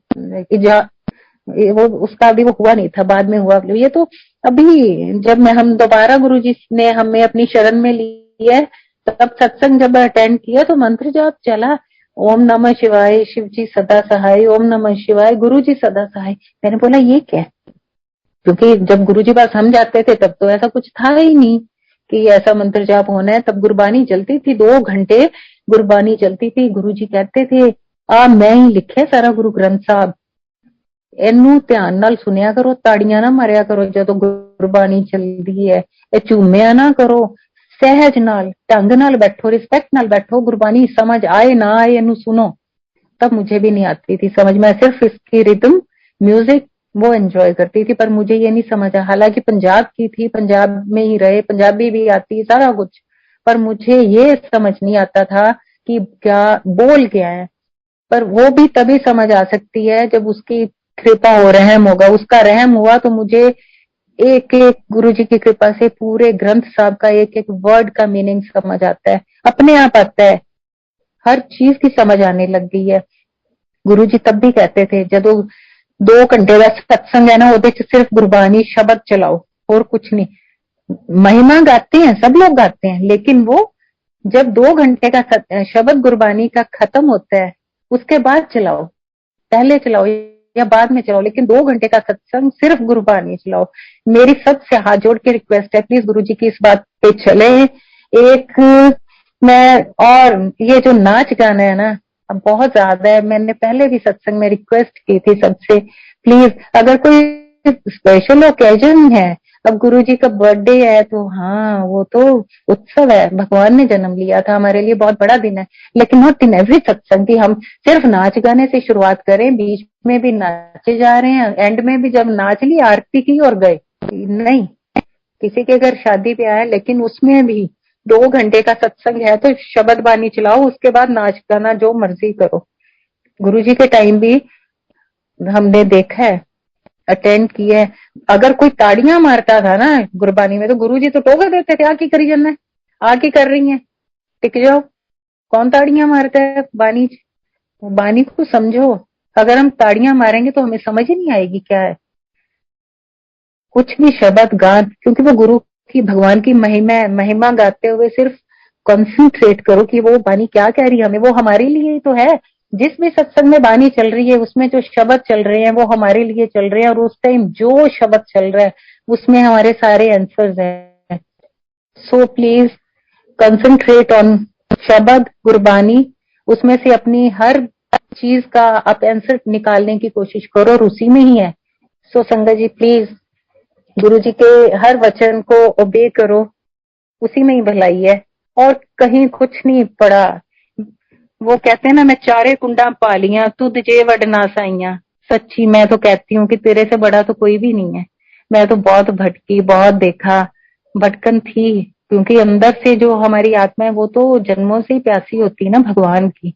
वो उसका अभी वो हुआ नहीं था, बाद में हुआ। ये तो अभी जब मैं हम दोबारा गुरुजी ने हमें अपनी शरण में लिया, तब सत्संग जब अटेंड किया तो मंत्र जाप चला, ओम नमः शिवाय, शिव जी सदा सहाय, ओम नमः शिवाय, गुरु जी सदा सहाय। मैंने बोला ये क्या, क्योंकि जब गुरु जी पास हम जाते थे तब तो ऐसा कुछ था ही नहीं कि ऐसा मंत्र जाप होना है। तब गुरबानी चलती थी, 2 घंटे गुरबानी चलती थी। गुरु जी कहते थे मैं ही लिखे सारा गुरु ग्रंथ साहब, ਇਹਨੂੰ ਧਿਆਨ ਨਾਲ ਸੁਣਿਆ ਕਰੋ, ਤਾੜੀਆਂ ਨਾ ਮਾਰਿਆ ਕਰੋ ਜਦੋਂ ਗੁਰਬਾਣੀ ਚੱਲਦੀ ਹੈ, ਇਹ ਝੂਮਿਆ ਨਾ ਕਰੋ, सहज नाल ढंग नाल बैठो, रिस्पेक्ट नाल बैठो, गुरबानी समझ आए ना आए इनू सुनो। तब मुझे भी नहीं आती थी समझ, मैं सिर्फ इसकी रिदम म्यूजिक वो एंजॉय करती थी, पर मुझे ये नहीं समझ। हालांकि पंजाब की थी, पंजाब में ही रहे, पंजाबी भी आती सारा कुछ, पर मुझे ये समझ नहीं आता था कि क्या बोल क्या है। पर वो भी तभी समझ आ सकती है जब उसकी कृपा हो, रहम होगा, उसका रहम हुआ तो मुझे एक एक गुरु जी की कृपा से पूरे ग्रंथ साहब का एक एक वर्ड का मीनिंग समझ आता है, अपने आप आता है, हर चीज की समझ आने लग गई है। गुरु जी तब भी कहते थे जब 2 घंटे का सत्संग है ना, वो सिर्फ गुरबानी शब्द चलाओ और कुछ नहीं। महिमा गाते हैं, सब लोग गाते हैं, लेकिन वो जब 2 घंटे का शब्द गुरबानी का खत्म होता है उसके बाद चलाओ, पहले चलाओ या बाद में चलाओ, लेकिन 2 घंटे का सत्संग सिर्फ गुरबानी चलाओ। मेरी सबसे हाथ जोड़ के रिक्वेस्ट है, प्लीज गुरुजी की इस बात पे चले। एक मैं, और ये जो नाच गाना है ना, अब बहुत ज्यादा है, मैंने पहले भी सत्संग में रिक्वेस्ट की थी सबसे, प्लीज अगर कोई स्पेशल ओकेजन है, अब गुरुजी का बर्थडे है तो हाँ वो तो उत्सव है, भगवान ने जन्म लिया था, हमारे लिए बहुत बड़ा दिन है, लेकिन नॉट इन एवरी सत्संग की हम सिर्फ नाच गाने से शुरुआत करें, बीच में भी नाचे जा रहे हैं, एंड में भी जब नाच ली आरती की और गए। नहीं, किसी के घर शादी ब्याह है, लेकिन उसमें भी 2 घंटे का सत्संग है तो शब्द बानी चलाओ, उसके बाद नाच गाना जो मर्जी करो। गुरुजी के टाइम भी हमने देखा है, अटेंड किया है, अगर कोई ताड़ियां मारता था ना गुरबानी में तो गुरुजी तो टोक देते थे, आके करी जाना है, आके कर रही है, टिक जाओ, कौन ताड़ियां मारता है बानी, बानी को समझो। अगर हम ताड़ियां मारेंगे तो हमें समझ ही नहीं आएगी क्या है, कुछ भी शब्द गान, क्योंकि वो गुरु की भगवान की महिमा गाते हुए सिर्फ कंसंट्रेट करो कि वो बानी क्या कह रही है हमें, वो हमारे लिए ही तो है। जिस भी सत्संग में बानी चल रही है उसमें जो शब्द चल रहे हैं वो हमारे लिए चल रहे हैं, और उस टाइम जो शब्द चल रहा है उसमें हमारे सारे आंसर्स हैं। सो प्लीज कंसंट्रेट ऑन शब्द गुरबानी, उसमें से अपनी हर चीज का आप आंसर निकालने की कोशिश करो, और उसी में ही है। सो संगत जी प्लीज गुरु जी के हर वचन को ओबे करो, उसी में ही भलाई है, और कहीं कुछ नहीं पड़ा। वो कहते हैं ना, मैं चारे कुंडा पालियां तुद जे वडना साइया। सच्ची मैं तो कहती हूँ कि तेरे से बड़ा तो कोई भी नहीं है। मैं तो बहुत भटकी, बहुत देखा, भटकन थी, क्योंकि अंदर से जो हमारी आत्मा है वो तो जन्मों से ही प्यासी होती है ना भगवान की।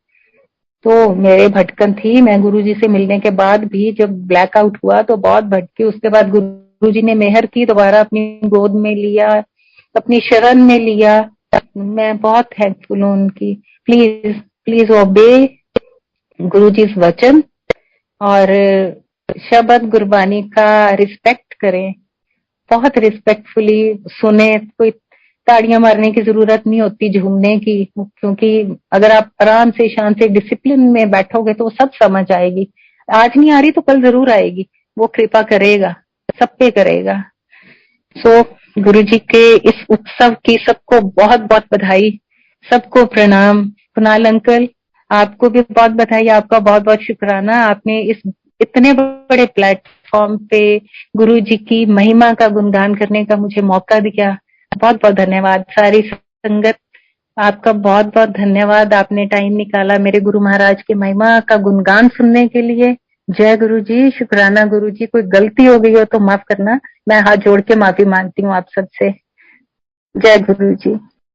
तो मेरे भटकन थी। मैं गुरुजी से मिलने के बाद भी जब ब्लैकआउट हुआ तो बहुत भटकी। उसके बाद गुरुजी ने मेहर की, दोबारा अपनी गोद में लिया, अपनी शरण में लिया। मैं बहुत थैंकफुल हूँ उनकी। प्लीज प्लीज ओबे गुरुजी वचन और शब्द गुरबानी का रिस्पेक्ट करें, बहुत रिस्पेक्टफुली सुने। कोई ताड़ियां मारने की जरूरत नहीं होती, झूमने की, क्योंकि अगर आप आराम से शांत से डिसिप्लिन में बैठोगे तो सब समझ आएगी। आज नहीं आ रही तो कल जरूर आएगी, वो कृपा करेगा, सब पे करेगा। सो गुरु जी के इस उत्सव की सबको बहुत बहुत बधाई, सबको प्रणाम। कुणाल अंकल, आपको भी बहुत बधाई, आपका बहुत बहुत शुक्राना। आपने इस इतने बड़े प्लेटफॉर्म पे गुरु जी की महिमा का गुणगान करने का मुझे मौका दिया। बहुत बहुत धन्यवाद। सारी संगत, आपका बहुत बहुत धन्यवाद। आपने टाइम निकाला मेरे गुरु महाराज की महिमा का गुणगान सुनने के लिए। जय गुरु जी, शुक्राना गुरु जी। कोई गलती हो गई हो तो माफ करना, मैं हाथ जोड़ के माफी मांगती हूँ आप सबसे। जय गुरु जी।